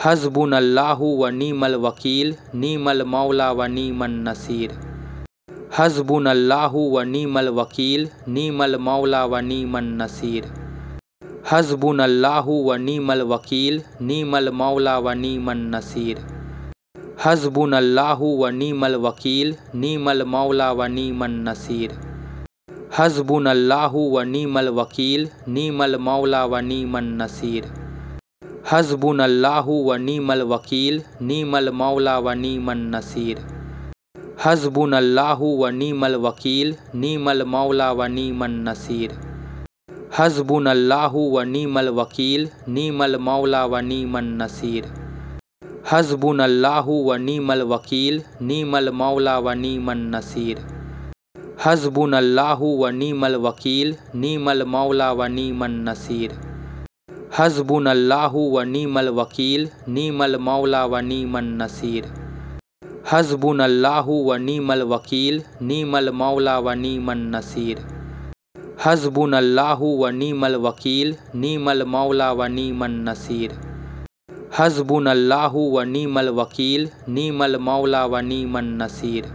हस्बुनल्लाहु व नीमल वकील नीमल मौला व नीमन नसीर। हस्बुनल्लाहु व नीमल वकील नीमल मौला व नीमन नसीर। हस्बुनल्लाहु व नीमल वकील नीमल मौला व नीमन नसीर। हस्बुनल्लाहु व नीमल वकील नीमल मौला व नीमन नसीर। हस्बुनल्लाहु व नीमल वकील नीमल मौला व नीमन नसीर। हस्बुनल्लाहु व नीमल वकील नीमल मौला व नीमन नसीर। हस्बुनल्लाहु व नीमल वकील नीमल मौला व नीमन नसीर। हस्बुनल्लाहु व नीमल वकील नीमल मौला व नीमन नसीर। हस्बुनल्लाहु व नीमल वकील नीमल मौला व नीमन नसीर। हस्बुनल्लाहु व नीमल वकील नीमल मौला व नीमन नसीर। हस्बुनल्लाहु व नीमल वकील नीमल मौला व नीमन नसीर। हस्बुनल्लाहु व नीमल वकील नीमल मौला व नीमन नसीर।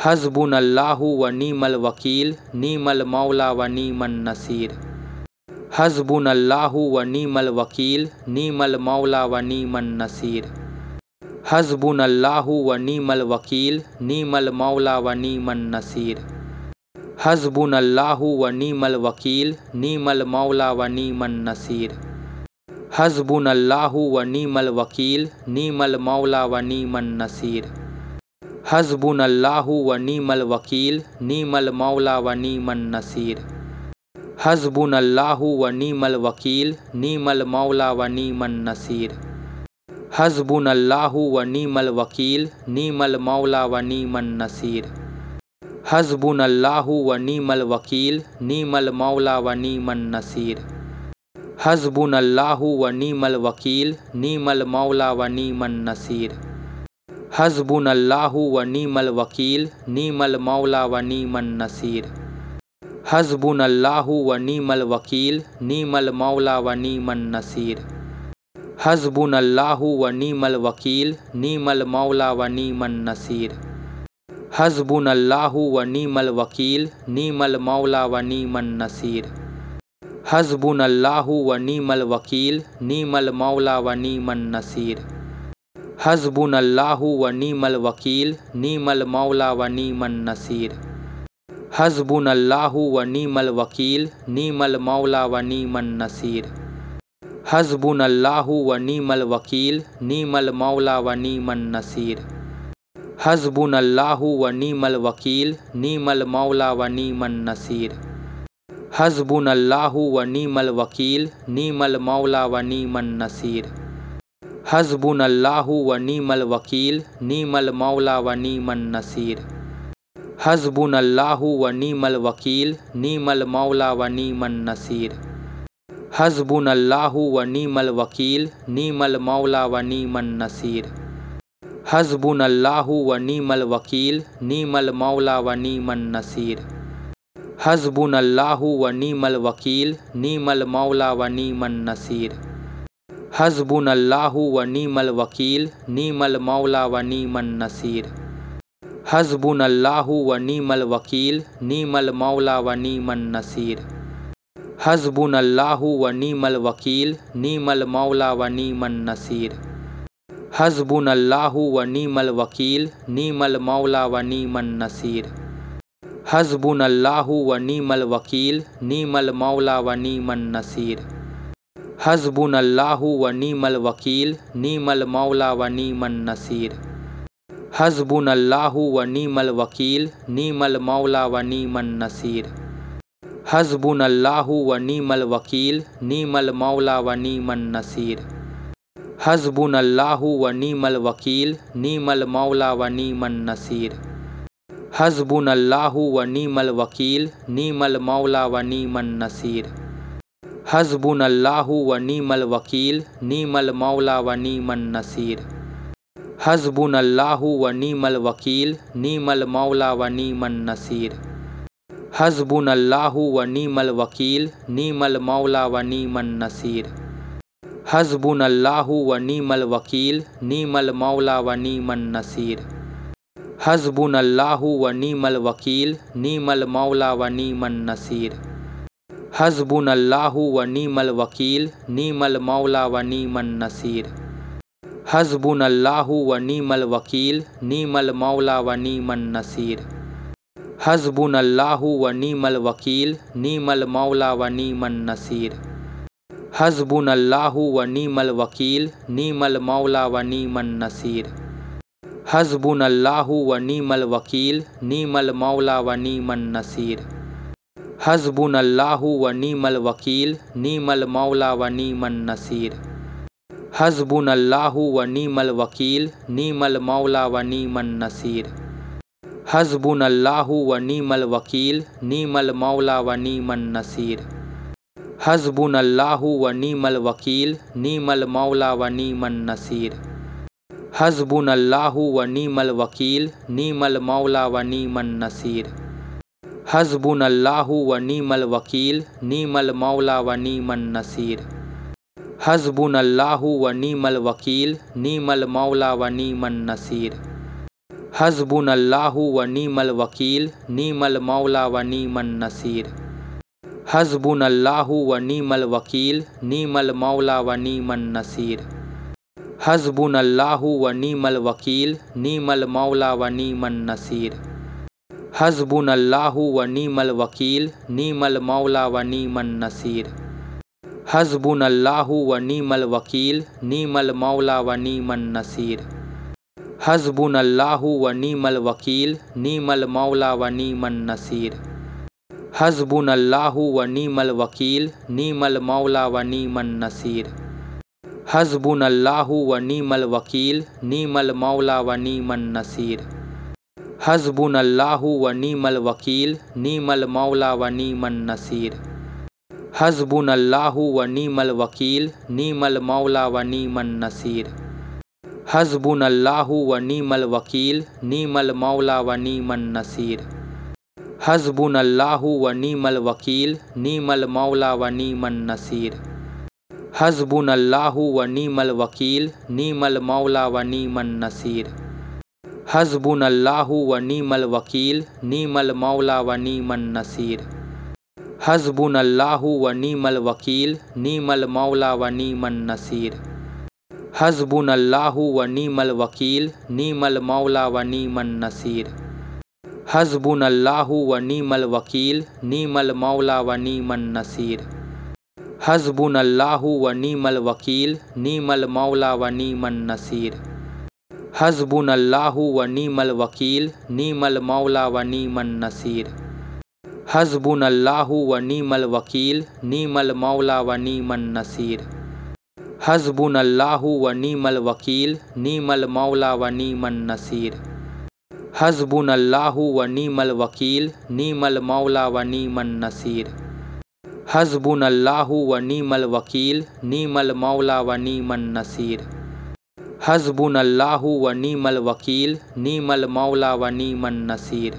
हस्बुनल्लाहु व नीमल वकील नीमल मौला व नीमन नसीर। हस्बुनल्लाहु व नीमल वकील नीमल मौला व नीमन नसीर। हस्बुनल्लाहु व नीमल वकील नीमल मौला व नीमन नसीर। हस्बुनल्लाहु व नीमल वकील नीमल मौला व नीमन नसीर। हस्बुनल्लाहु व नीमल वकील नीमल मौला व नीमन नसीर। हस्बुनल्लाहु व नीमल वकील नीमल मौला व नीमन नसीर। हस्बुनल्लाहु व नीमल वकील नीमल मौला व नीमन नसीर। हस्बुनल्लाहु व नीमल वकील नीमल मौला व नीमन नसीर। हस्बुनल्लाहु व नीमल वकील नीमल मौला व नीमन नसीर। हस्बुनल्लाहु व नीमल वकील नीमल मौला व नीमन नसीर। हस्बुनल्लाहु व नीमल वकील नीमल मौला व नीमन नसीर। हस्बुनल्लाहु व नीमल वकील नीमल मौला व नीमन नसीर। हस्बुनल्लाहु व नीमल वकील नीमल मौला व नीमन नसीर। हस्बुनल्लाहु व नीमल वकील नीमल मौला व नीमन नसीर। हस्बुनल्लाहु व नीमल वकील नीमल मौला व नीमन नसीर। हस्बुनल्लाहु व नीमल वकील नीमल मौला व नीमन नसीर। हस्बुनल्लाहु व नीमल वकील नीमल मौला व नीमन नसीर। हस्बुनल्लाहु व नीमल वकील नीमल मौला व नीमन नसीर। हस्बुनल्लाहु व नीमल वकील नीमल मौला व नीमन नसीर। हस्बुनल्लाहु व नीमल वकील नीमल मौला व नीमन नसीर। हस्बुनल्लाहु व नीमल वकील नीमल मौला व नीमन नसीर। हस्बुनल्लाहु व नीमल वकील नीमल मौला व नीमन नसीर। हस्बुनल्लाहु व नीमल वकील नीमल मौला व नीमन नसीर। हस्बुनल्लाहु व नीमल वकील नीमल मौला व नीमन नसीर। हस्बुनल्लाहु व नीमल वकील नीमल मौला व नीमन नसीर। हस्बुनल्लाहु व नीमल वकील नीमल मौला व नीमन नसीर। हस्बुनल्लाहु व नीमल वकील नीमल मौला व नीमन नसीर। हस्बुनल्लाहु व नीमल वकील नीमल मौला व नीमन नसीर। हस्बुनल्लाहु व नीमल वकील नीमल मौला व नीमन नसीर। हस्बुनल्लाहु व नीमल वकील नीमल मौला व नीमन नसीर। हस्बुनल्लाहु व नीमल वकील नीमल मौला व नीमन नसीर। हस्बुनल्लाहु व नीमल वकील नीमल मौला व नीमन नसीर। हस्बुनल्लाहु व नीमल वकील नीमल मौला व नीमन नसीर। हस्बुनल्लाहु व नीमल वकील नीमल मौला व नीमन नसीर। हस्बुनल्लाहु व नीमल वकील नीमल मौला व नीमन नसीर। हस्बुनल्लाहु व नीमल वकील नीमल मौला व नीमन नसीर। हस्बुनल्लाहु व नीमल वकील नीमल मौला व नीमन नसीर। हस्बुनल्लाहु व नीमल वकील नीमल मौला व नीमन नसीर। हस्बुनल्लाहु व नीमल वकील नीमल मौला व नीमन नसीर। हस्बुनल्लाहु व नीमल वकील नीमल मौला व नीमन नसीर। हस्बुनल्लाहु व नीमल वकील नीमल मौला व नीमन नसीर। हस्बुनल्लाहु व नीमल वकील नीमल मौला व नीमन नसीर। हस्बुनल्लाहु व नीमल वकील नीमल मौला व नीमन नसीर। हस्बुनल्लाहु व नीमल वकील नीमल मौला व नीमन नसीर। हस्बुनल्लाहु व नीमल वकील नीमल मौला व नीमन नसीर। हस्बुनल्लाहु व नीमल वकील नीमल मौला व नीमन नसीर। हस्बुनल्लाहु व नीमल वकील नीमल मौला व नीमन नसीर। हस्बुनल्लाहु व नीमल वकील नीमल मौला व नीमन नसीर। हस्बुनल्लाहु व नीमल वकील नीमल मौला व नीमन नसीर। हस्बुनल्लाहु व नीमल वकील नीमल मौला व नीमन नसीर। हस्बुनल्लाहु व नीमल वकील नीमल मौला व नीमन नसीर। हस्बुनल्लाहु व नीमल वकील नीमल मौला व नीमन नसीर। हस्बुनल्लाहु व नीमल वकील नीमल मौला व नीमन नसीर। हस्बुनल्लाहु व नीमल वकील नीमल मौला व नीमन नसीर। हस्बुनल्लाहु व नीमल वकील नीमल मौला व नीमन नसीर। हस्बुनल्लाहु व नीमल वकील नीमल मौला व नीमन नसीर। हस्बुनल्लाहु व नीमल वकील नीमल मौला व नीमन नसीर। हस्बुनल्लाहु व नीमल वकील नीमल मौला व नीमन नसीर। हस्बुनल्लाहु व नीमल वकील नीमल मौला व नीमन नसीर। हस्बुनल्लाहु व नीमल वकील नीमल मौला व नीमन नसीर। हस्बुनल्लाहु व नीमल वकील नीमल मौला व नीमन नसीर। हस्बुनल्लाहु व नीमल वकील नीमल मौला व नीमन नसीर। حسبناللہ و نعم الوکیل نعم المولا و نعم النصیر حسبناللہ و نعم الوکیل نعم المولا و نعم النصیر حسبناللہ و نعم الوکیل نعم المولا و نعم النصیر حسبناللہ و نعم الوکیل نعم المولا و نعم النصیر حسبناللہ و نعم الوکیل نعم المولا و نعم النصیر حسبناللہ و نعم الوکیل نعم المولا و نعم النصیر حسبناللہ و نعم الوکیل نعم المولا و نعم النصیر حسبناللہ و نعم الوکیل نعم المولا و نعم النصیر حسبناللہ و نعم الوکیل نعم المولا و نعم النصیر حسبناللہ و نعم الوکیل نعم المولا و نعم النصیر حسبناللہ و نعم الوکیل نعم المولا و نعم النصیر حسبناللہ و نعم الوکیل نعم المولا و نعم النصیر حسبناللہ و نعم الوکیل نعم المولا و نعم النصیر حسبناللہ و نعم الوکیل نعم المولا و نعم النصیر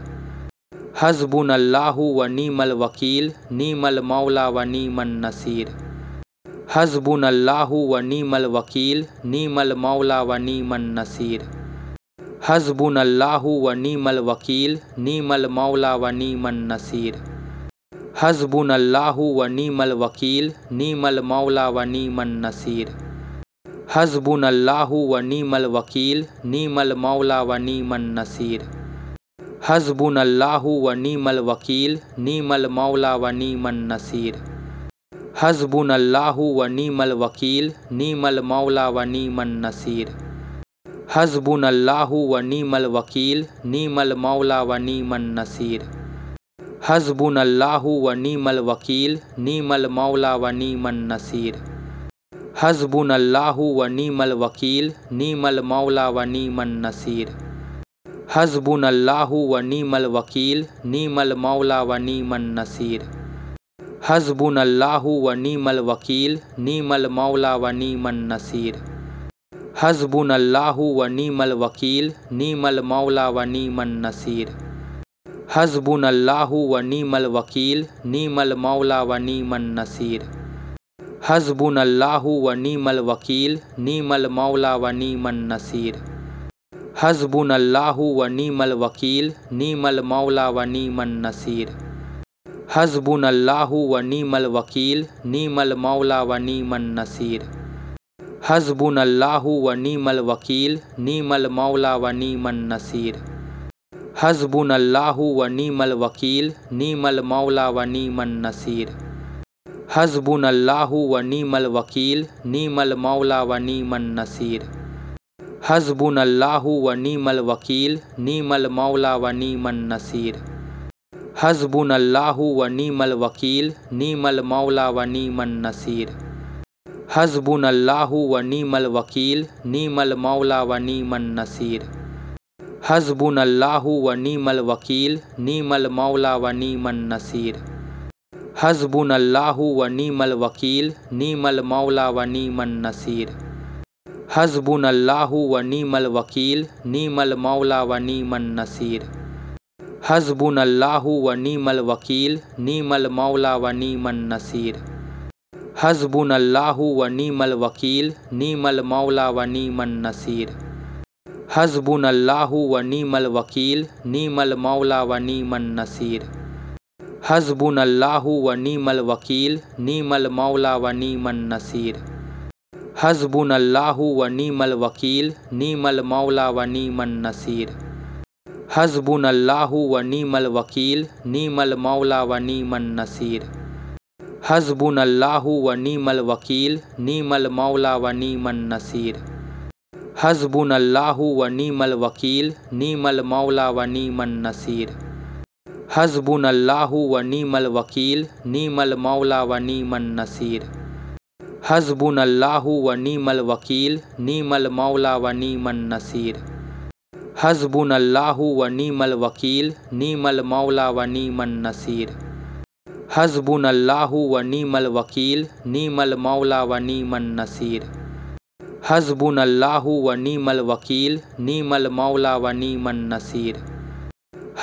حسبناللہ و نعم الوکیل نعم المولا و نعم النصیر حسبناللہ و نعم الوکیل نعم المولا و نعم النصیر حسبناللہ و نعم الوکیل نعم المولا و نعم النصیر حسبناللہ و نعم الوکیل نعم المولا و نعم النصیر حسبناللہ و نعم الوکیل نعم المولا و نعم النصیر حسبناللہ و نعم الوکیل نعم المولا و نعم النصیر حسبناللہ و نعم الوکیل نعم المولا و نعم النصیر حسبناللہ و نعم الوکیل نعم المولا و نعم النصیر حسبناللہ و نعم الوکیل نعم المولا و نعم النصیر حسبناللہ و نعم الوکیل نعم المولا و نعم النصیر حسبناللہ و نعم الوکیل نعم المولا و نعم النصیر حسبناللہ و نعم الوکیل نعم المولا و نعم النصیر حسبناللہ و نعم الوکیل نعم المولا و نعم النصیر حسبناللہ و نعم الوکیل نعم المولا و نعم النصیر حسبناللہ و نعم الوکیل نعم المولا و نعم النصیر حسبناللہ و نعم الوکیل نعم المولا و نعم النصیر حسبناللہ و نعم الوکیل نعم المولا و نعم النصیر حسبناللہ و نعم الوکیل نعم المولا و نعم النصیر حسبناللہ و نعم الوکیل نعم المولا و نعم النصیر حسبناللہ و نعم الوکیل نعم المولا و نعم النصیر حسبناللہ و نعم الوکیل نعم المولا و نعم النصیر حسبناللہ و نعم الوکیل نعم المولا و نعم النصیر حسبناللہ و نعم الوکیل نعم المولا و نعم النصیر حسبناللہ و نعم الوکیل نعم المولا و نعم النصیر حسبناللہ و نعم الوکیل نعم المولا و نعم النصیر حسبناللہ و نعم الوکیل نعم المولا و نعم النصیر حسبناللہ و نعم الوکیل نعم المولا و نعم النصیر حسبناللہ و نعم الوکیل نعم المولا و نعم النصیر حسبناللہ و نعم الوکیل نعم المولا و نعم النصیر حسبناللہ و نعم الوکیل نعم المولا و نعم النصیر حسبناللہ و نعم الوکیل نعم المولا و نعم النصیر حسبناللہ و نعم الوکیل نعم المولا و نعم النصیر حسبناللہ و نعم الوکیل نعم المولا و نعم النصیر حسبناللہ و نعم الوکیل نعم المولا و نعم النصیر حسبناللہ و نعم الوکیل نعم المولا و نعم النصیر حسبناللہ و نعم الوکیل نعم المولا و نعم النصیر حسبناللہ و نعم الوکیل نعم المولا و نعم النصیر حسبناللہ و نعم الوکیل نعم المولا و نعم النصیر हस्बुनल्लाहु व नीमल वकील नीमल मौला व नीमन नसीर।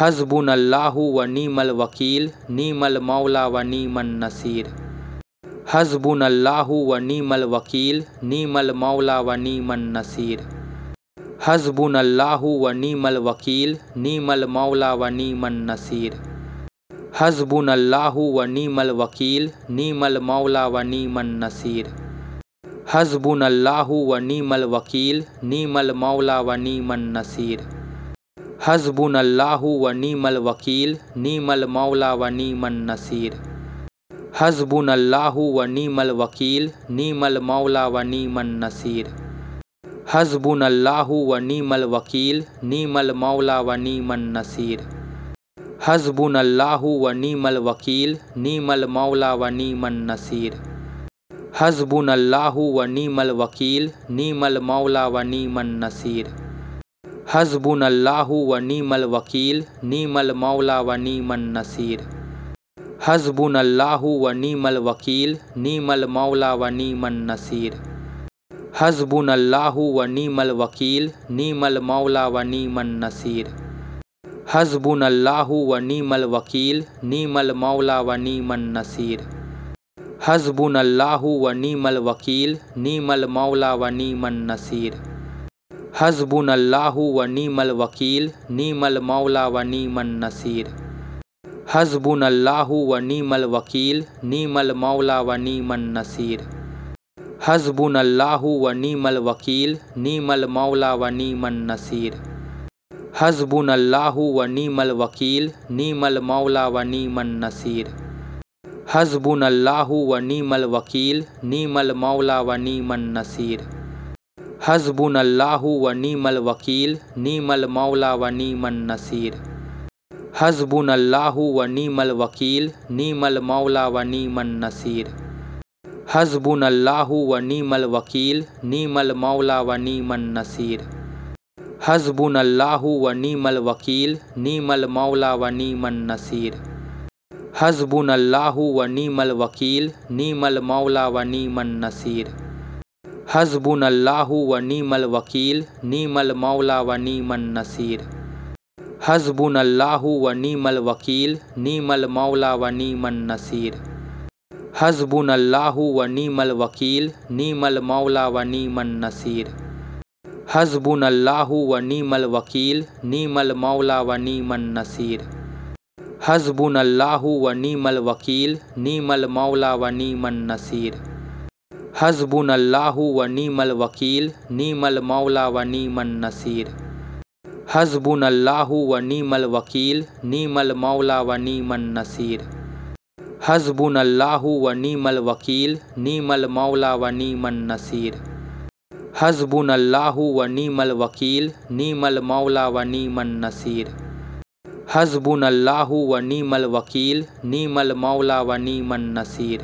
हस्बुनल्लाहु व नीमल वकील नीमल मौला व नीमन नसीर। हस्बुनल्लाहु व नीमल वकील नीमल मौला व नीमन नसीर। हस्बुनल्लाहु व नीमल वकील नीमल मौला व नीमन नसीर। हस्बुनल्लाहु व नीमल वकील नीमल मौला व नीमन नसीर। हस्बुनल्लाहु व नीमल वकील नीमल मौला व नीमन नसीर। हस्बुनल्लाहु व नीमल वकील नीमल मौला व नीमन नसीर। हस्बुनल्लाहु व नीमल वकील नीमल मौला व नीमन नसीर। हस्बुनल्लाहु व नीमल वकील नीमल मौला व नीमन नसीर। हस्बुनल्लाहु व नीमल वकील नीमल मौला व नीमन नसीर। हस्बुनल्लाहु व नीमल वकील नीमल मौला व नीमन नसीर। हस्बुनल्लाहु व नीमल वकील नीमल मौला व नीमन नसीर। हस्बुनल्लाहु व नीमल वकील नीमल मौला व नीमन नसीर। हस्बुनल्लाहु व नीमल वकील नीमल मौला व नीमन नसीर। हस्बुनल्लाहु व नीमल वकील नीमल मौला व नीमन नसीर। हस्बुनल्लाहु व नीमल वकील नीमल मौला व नीमन नसीर। हस्बुनल्लाहु व नीमल वकील नीमल मौला व नीमन नसीर। हस्बुनल्लाहु व नीमल वकील नीमल मौला व नीमन नसीर। हस्बुनल्लाहु व नीमल वकील नीमल मौला व नीमन नसीर। हस्बुनल्लाहु व नीमल वकील नीमल मौला व नीमन नसीर। हस्बुनल्लाहु व नीमल वकील नीमल मौला व नीमन नसीर। हस्बुनल्लाहु व नीमल वकील नीमल मौला व नीमन नसीर। हस्बुनल्लाहु व नीमल वकील नीमल मौला व नीमन नसीर। हस्बुनल्लाहु व नीमल वकील नीमल मौला व नीमन नसीर। हस्बुनल्लाहु व नीमल वकील नीमल मौला व नीमन नसीर। हस्बुनल्लाहु व नीमल वकील नीमल मौला व नीमन नसीर। हस्बुनल्लाहु व नीमल वकील नीमल मौला व नीमन नसीर। हस्बुनल्लाहु व नीमल वकील नीमल मौला व नीमन नसीर। हस्बुनल्लाहु व नीमल वकील नीमल मौला व नीमन नसीर। हस्बुनल्लाहु व नीमल वकील नीमल मौला व नीमन नसीर। हस्बुनल्लाहु व नीमल वकील नीमल मौला व नीमन नसीर। हस्बुनल्लाहु व नीमल वकील नीमल मौला व नीमन नसीर। हस्बुनल्लाहु व नीमल वकील नीमल मौला व नीमन नसीर। हस्बुनल्लाहु व नीमल वकील नीमल मौला व नीमन नसीर। हस्बुनल्लाहु व नीमल वकील नीमल मौला व नीमन नसीर। हस्बुनल्लाहु व नीमल वकील नीमल मौला व नीमन नसीर। हस्बुनल्लाहु व नीमल वकील नीमल मौला व नीमन नसीर।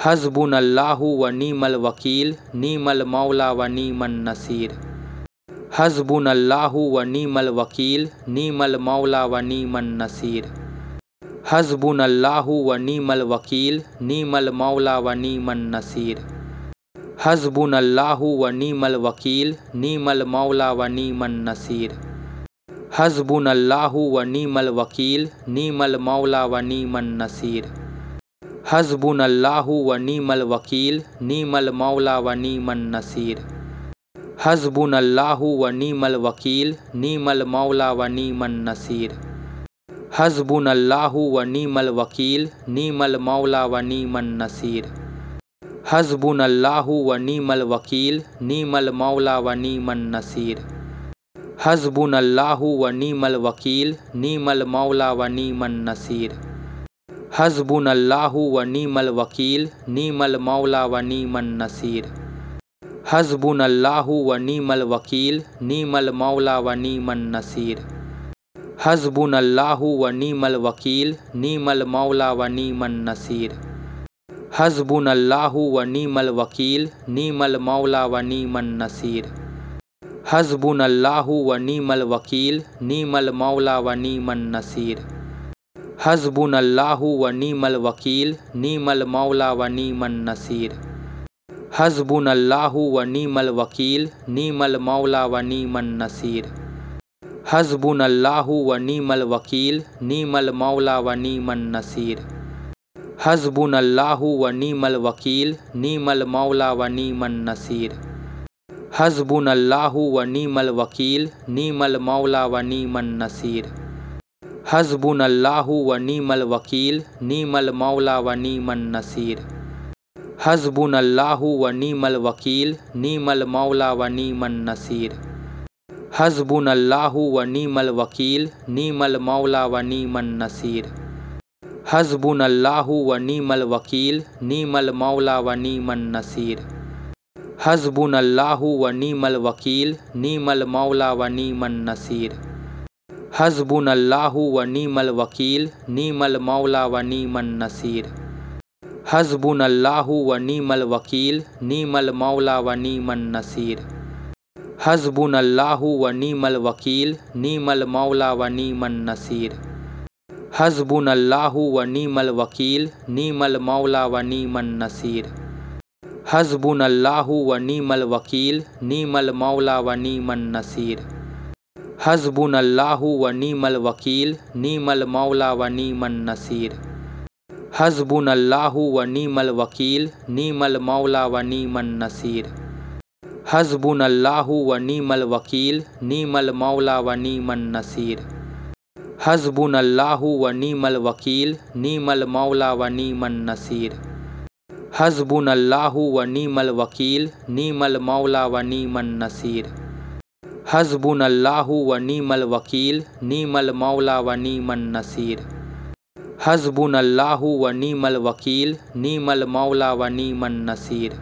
हस्बुनल्लाहु व नीमल वकील नीमल मौला व नीमन नसीर। हस्बुनल्लाहु व नीमल वकील नीमल मौला व नीमन नसीर। हस्बुनल्लाहु व नीमल वकील नीमल मौला व नीमन नसीर। हस्बुनल्लाहु व नीमल वकील नीमल मौला व नीमन नसीर। हस्बुनल्लाहु व नीमल वकील नीमल मौला व नीमन नसीर। हस्बुनल्लाहु व नीमल वकील नीमल मौला व नीमन नसीर। हस्बुनल्लाहु व नीमल वकील नीमल मौला व नीमन नसीर। हस्बुनल्लाहु व नीमल वकील नीमल मौला व नीमन नसीर। हस्बुनल्लाहु व नीमल वकील नीमल मौला व नीमन नसीर। हस्बुनल्लाहु व नीमल वकील नीमल मौला व नीमन नसीर। हस्बुनल्लाहु व नीमल वकील नीमल मौला व नीमन नसीर। हस्बुनल्लाहु व नीमल वकील नीमल मौला व नीमन नसीर। हस्बुनल्लाहु व नीमल वकील नीमल मौला व नीमन नसीर। हस्बुनल्लाहु व नीमल वकील नीमल मौला व नीमन नसीर। हस्बुनल्लाहु व नीमल वकील नीमल मौला व नीमन नसीर। حسبناللہ و نعم الوکیل نعم المولا و نعم النصیر حسبناللہ و نعم الوکیل نعم المولا و نعم النصیر حسبناللہ و نعم الوکیل نعم المولا و نعم النصیر حسبناللہ و نعم الوکیل نعم المولا و نعم النصیر حسبناللہ و نعم الوکیل نعم المولا و نعم النصیر حسبناللہ و نعم الوکیل نعم المولا و نعم النصیر حسبناللہ و نعم الوکیل نعم المولا و نعم النصیر حسبناللہ و نعم الوکیل نعم المولا و نعم النصیر حسبناللہ و نعم الوکیل نعم المولا و نعم النصیر حسبناللہ و نعم الوکیل نعم المولا و نعم النصیر حسبناللہ و نعم الوکیل نعم المولا و نعم النصیر حسبناللہ و نعم الوکیل نعم المولا و نعم النصیر حسبناللہ و نعم الوکیل نعم المولا و نعم النصیر حسبناللہ و نعم الوکیل نعم المولا و نعم النصیر حسبناللہ و نعم الوکیل نعم المولا و نعم النصیر حسبناللہ و نعم الوکیل نعم المولا و نعم النصیر حسبناللہ و نعم الوکیل نعم المولا و نعم النصیر حسبناللہ و نعم الوکیل نعم المولا و نعم النصیر حسبناللہ و نعم الوکیل نعم المولا و نعم النصیر حسبناللہ و نعم الوکیل نعم المولا و نعم النصیر حسبناللہ و نعم الوکیل نعم المولا و نعم النصیر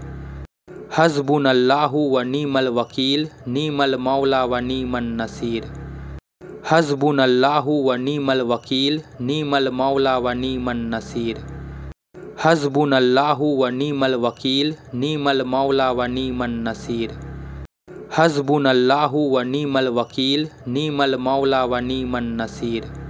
حسبناللہ و نعم الوکیل نعم المولا و نعم النصیر حسبناللہ و نعم الوکیل نعم المولا و نعم النصیر حسبناللہ و نعم الوکیل نعم المولا و نعم النصیر حسبناللہ و نعم الوکیل نعم المولا و نعم النصیر حسبناللہ و نعم الوکیل نعم المولا و نعم النصیر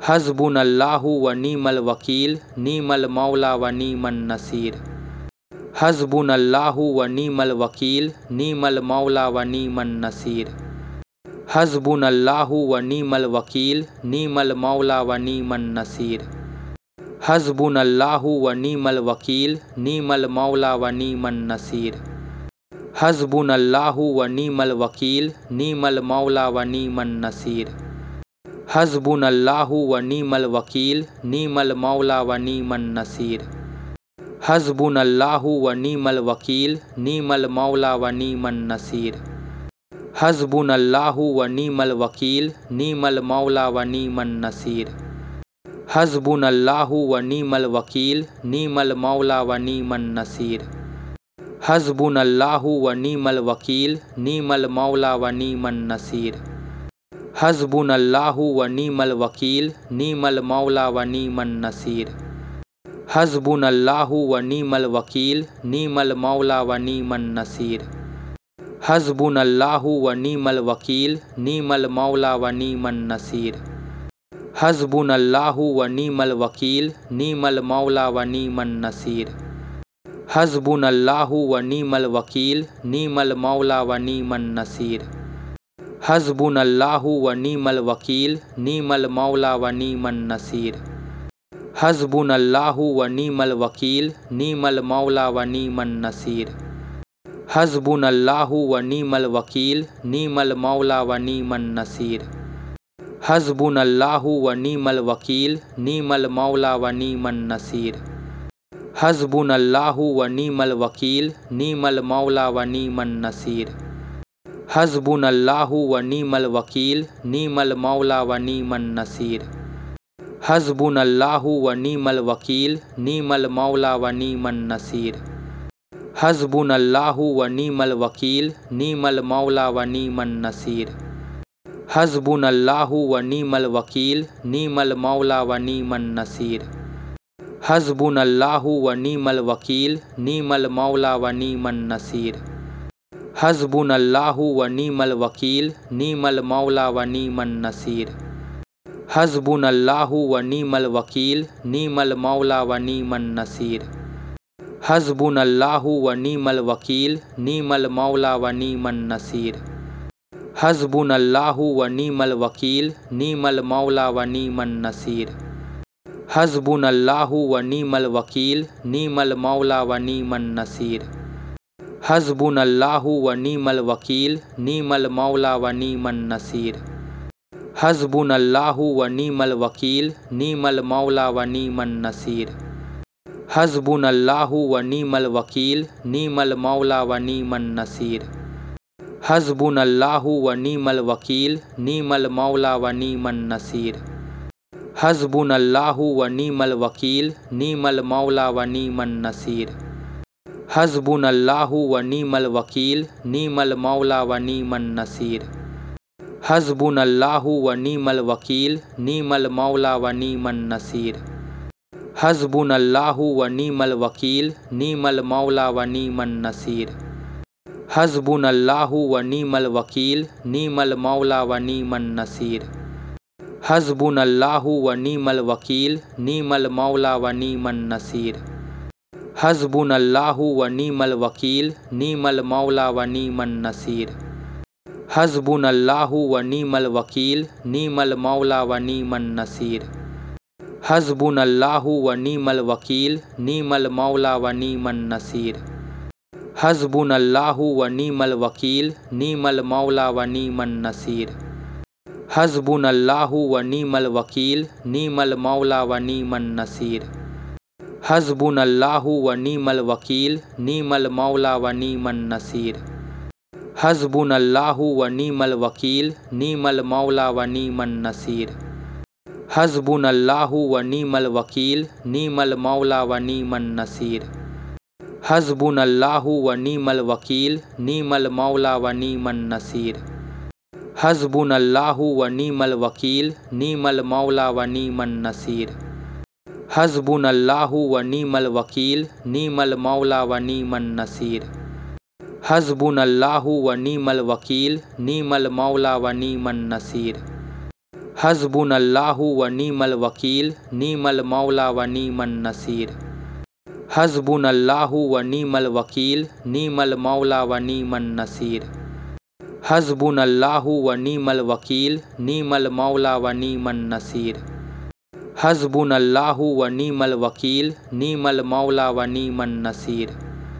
حسبناللہ و نعم الوکیل نعم المولا و نعم النصیر حسبناللہ و نعم الوکیل نعم المولا و نعم النصیر حسبناللہ و نعم الوکیل نعم المولا و نعم النصیر حسبناللہ و نعم الوکیل نعم المولا و نعم النصیر حسبناللہ و نعم الوکیل نعم المولا و نعم النصیر حسبناللہ و نعم الوکیل نعم المولا و نعم النصیر حسبناللہ و نعم الوکیل نعم المولا و نعم النصیر حسبناللہ و نعم الوکیل نعم المولا و نعم النصیر حسبناللہ و نعم الوکیل نعم المولا و نعم النصیر حسبناللہ و نعم الوکیل نعم المولا و نعم النصیر حسبناللہ و نعم الوکیل نعم المولا و نعم النصیر حسبناللہ و نعم الوکیل نعم المولا و نعم النصیر حسبناللہ و نعم الوکیل نعم المولا و نعم النصیر حسبناللہ و نعم الوکیل نعم المولا و نعم النصیر حسبناللہ و نعم الوکیل نعم المولا و نعم النصیر حسبناللہ و نعم الوکیل نعم المولا و نعم النصیر حسبناللہ و نعم الوکیل نعم المولا و نعم النصیر حسبناللہ و نعم الوکیل نعم المولا و نعم النصیر حسبناللہ و نعم الوکیل نعم المولا و نعم النصیر حسبناللہ و نعم الوکیل نعم المولا و نعم النصیر حسبناللہ و نعم الوکیل نعم المولا و نعم النصیر حسبناللہ و نعم الوکیل نعم المولا و نعم النصیر حسبناللہ و نعم الوکیل نعم المولا و نعم النصیر حسبناللہ و نعم الوکیل نعم المولا و نعم النصیر حسبناللہ و نعم الوکیل نعم المولا و نعم النصیر حسبناللہ و نعم الوکیل نعم المولا و نعم النصیر हस्बुनल्लाहु व नीमल वकील नीमल मौला व नीमन नसीर। हस्बुनल्लाहु व नीमल वकील नीमल मौला व नीमन नसीर। हस्बुनल्लाहु व नीमल वकील नीमल मौला व नीमन नसीर। हस्बुनल्लाहु व नीमल वकील नीमल मौला व नीमन नसीर। हस्बुनल्लाहु व नीमल वकील नीमल मौला व नीमन नसीर। हस्बुनल्लाहु व नीमल वकील नीमल मौला व नीमन नसीर। हस्बुनल्लाहु व नीमल वकील नीमल मौला व नीमन नसीर। हस्बुनल्लाहु व नीमल वकील नीमल मौला व नीमन नसीर। हस्बुनल्लाहु व नीमल वकील नीमल मौला व नीमन नसीर। हस्बुनल्लाहु व नीमल वकील नीमल मौला व नीमन नसीर। हस्बुनल्लाहु व नीमल वकील नीमल मौला व नीमन नसीर। हस्बुनल्लाहु व नीमल वकील नीमल मौला व नीमन नसीर। हस्बुनल्लाहु व नीमल वकील नीमल मौला व नीमन नसीर। हस्बुनल्लाहु व नीमल वकील नीमल मौला व नीमन नसीर। हस्बुनल्लाहु व नीमल वकील नीमल मौला व नीमन नसीर। हस्बुनल्लाहु व नीमल वकील नीमल मौला व नीमन नसीर। हस्बुनल्लाहु व नीमल वकील नीमल मौला व नीमन नसीर। हस्बुनल्लाहु व नीमल वकील नीमल मौला व नीमन नसीर। हस्बुनल्लाहु व नीमल वकील नीमल मौला व नीमन नसीर। हस्बुनल्लाहु व नीमल वकील नीमल मौला व नीमन नसीर। हस्बुनल्लाहु व नीमल वकील नीमल मौला व नीमन नसीर। हस्बुनल्लाहु व नीमल वकील नीमल मौला व नीमन नसीर। हस्बुनल्लाहु व नीमल वकील नीमल मौला व नीमन नसीर। हस्बुनल्लाहु व नीमल वकील नीमल मौला व नीमन नसीर। हस्बुनल्लाहु व नीमल वकील नीमल मौला व नीमन नसीर। हस्बुनल्लाहु व नीमल वकील नीमल मौला व नीमन नसीर। हस्बुनल्लाहु व नीमल वकील नीमल मौला व नीमन नसीर। हस्बुनल्लाहु व नीमल वकील नीमल मौला व नीमन नसीर। हस्बुनल्लाहु व नीमल वकील नीमल मौला व नीमन नसीर। हस्बुनल्लाहु व नीमल वकील नीमल मौला व नीमन नसीर।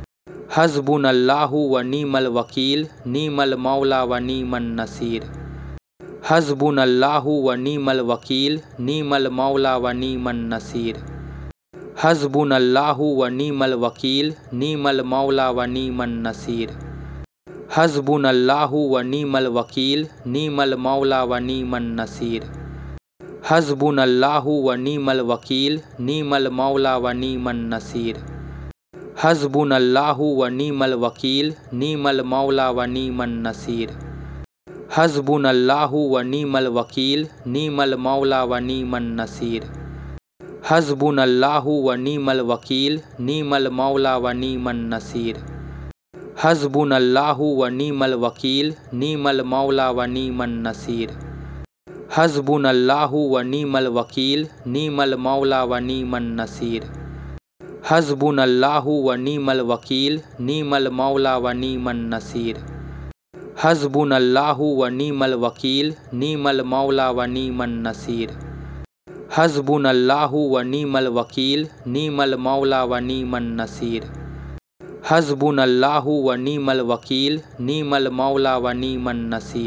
हस्बुनल्लाहु व नीमल वकील नीमल मौला व नीमन नसीर। हस्बुनल्लाहु व नीमल वकील नीमल मौला व नीमन नसीर। हस्बुनल्लाहु व नीमल वकील नीमल मौला व नीमन नसीर। हस्बुनल्लाहु व नीमल वकील नीमल मौला व नीमन नसीर। हस्बुनल्लाहु व नीमल वकील नीमल मौला व नीमन नसीर। हस्बुनल्लाहु व नीमल वकील नीमल मौला व नीमन नसीर। हस्बुनल्लाहु व नीमल वकील नीमल मौला व नीमन नसीर। हस्बुनल्लाहु व नीमल वकील नीमल मौला व नीमन नसीर। हस्बुनल्लाहु व नीमल वकील नीमल मौला व नीमन नसीर। हस्बुनल्लाहु व नीमल वकील नीमल मौला व नीमन नसीर। हस्बुनल्लाहु व नीमल वकील नीमल मौला व नीमन नसीर। हस्बुनल्लाहु व नीमल वकील नीमल मौला व नीमन नसीर। हस्बुनल्लाहु व नीमल वकील नीमल मौला व नीमन नसीर।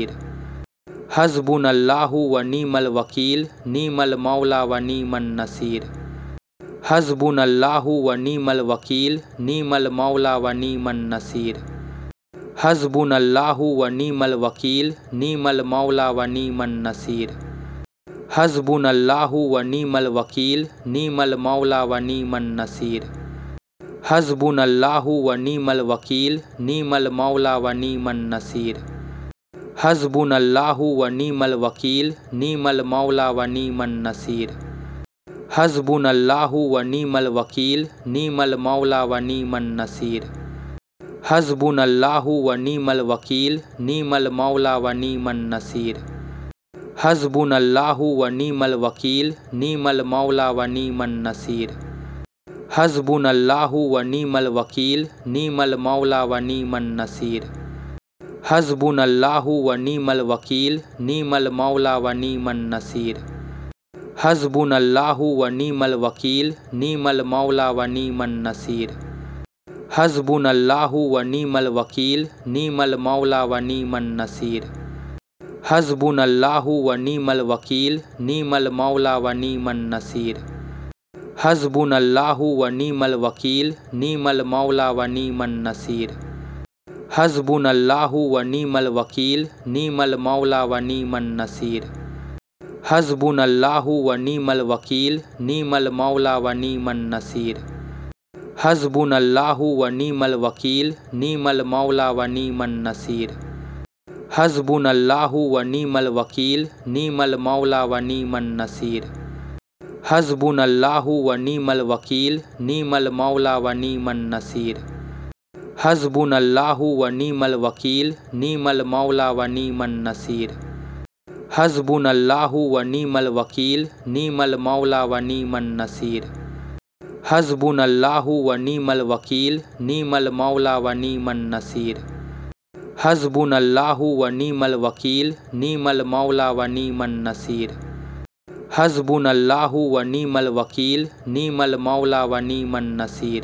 हस्बुनल्लाहु व नीमल वकील नीमल मौला व नीमन नसीर। हस्बुनल्लाहु व नीमल वकील नीमल मौला व नीमन नसीर। हस्बुनल्लाहु व नीमल वकील नीमल मौला व नीमन नसीर। हस्बुनल्लाहु व नीमल वकील नीमल मौला व नीमन नसीर। हस्बुनल्लाहु व नीमल वकील नीमल मौला व नीमन नसीर। हस्बुनल्लाहु व नीमल वकील नीमल मौला व नीमन नसीर। हस्बुनल्लाहु व नीमल वकील नीमल मौला व नीमन नसीर। हस्बुनल्लाहु व नीमल वकील नीमल मौला व नीमन नसीर। हस्बुनल्लाहु व नीमल वकील नीमल मौला व नीमन नसीर। हस्बुनल्लाहु व नीमल वकील नीमल मौला व नीमन नसीर। हस्बुनल्लाहु व नीमल वकील नीमल मौला व नीमन नसीर। हस्बुनल्लाहु व नीमल वकील नीमल मौला व नीमन नसीर। हस्बुनल्लाहु व नीमल वकील नीमल मौला व नीमन नसीर। हस्बुनल्लाहु व नीमल वकील नीमल मौला व नीमन नसीर। हस्बुनल्लाहु व नीमल वकील नीमल मौला व नीमन नसीर। हस्बुनल्लाहु व नीमल वकील नीमल मौला व नीमन नसीर। हस्बुनल्लाहु व नीमल वकील नीमल मौला व नीमन नसीर। हस्बुनल्लाहु व नीमल वकील नीमल मौला व नीमन नसीर। हस्बुनल्लाहु व नीमल वकील नीमल मौला व नीमन नसीर। हस्बुनल्लाहु व नीमल वकील नीमल मौला व नीमन नसीर। हस्बुनल्लाहु व नीमल वकील नीमल मौला व नीमन नसीर। हस्बुनल्लाहु व नीमल वकील नीमल मौला व नीमन नसीर। हस्बुनल्लाहु व नीमल वकील नीमल मौला व नीमन नसीर। हस्बुनल्लाहु व नीमल वकील नीमल मौला व नीमन नसीर। हस्बुनल्लाहु व नीमल वकील नीमल मौला व नीमन नसीर।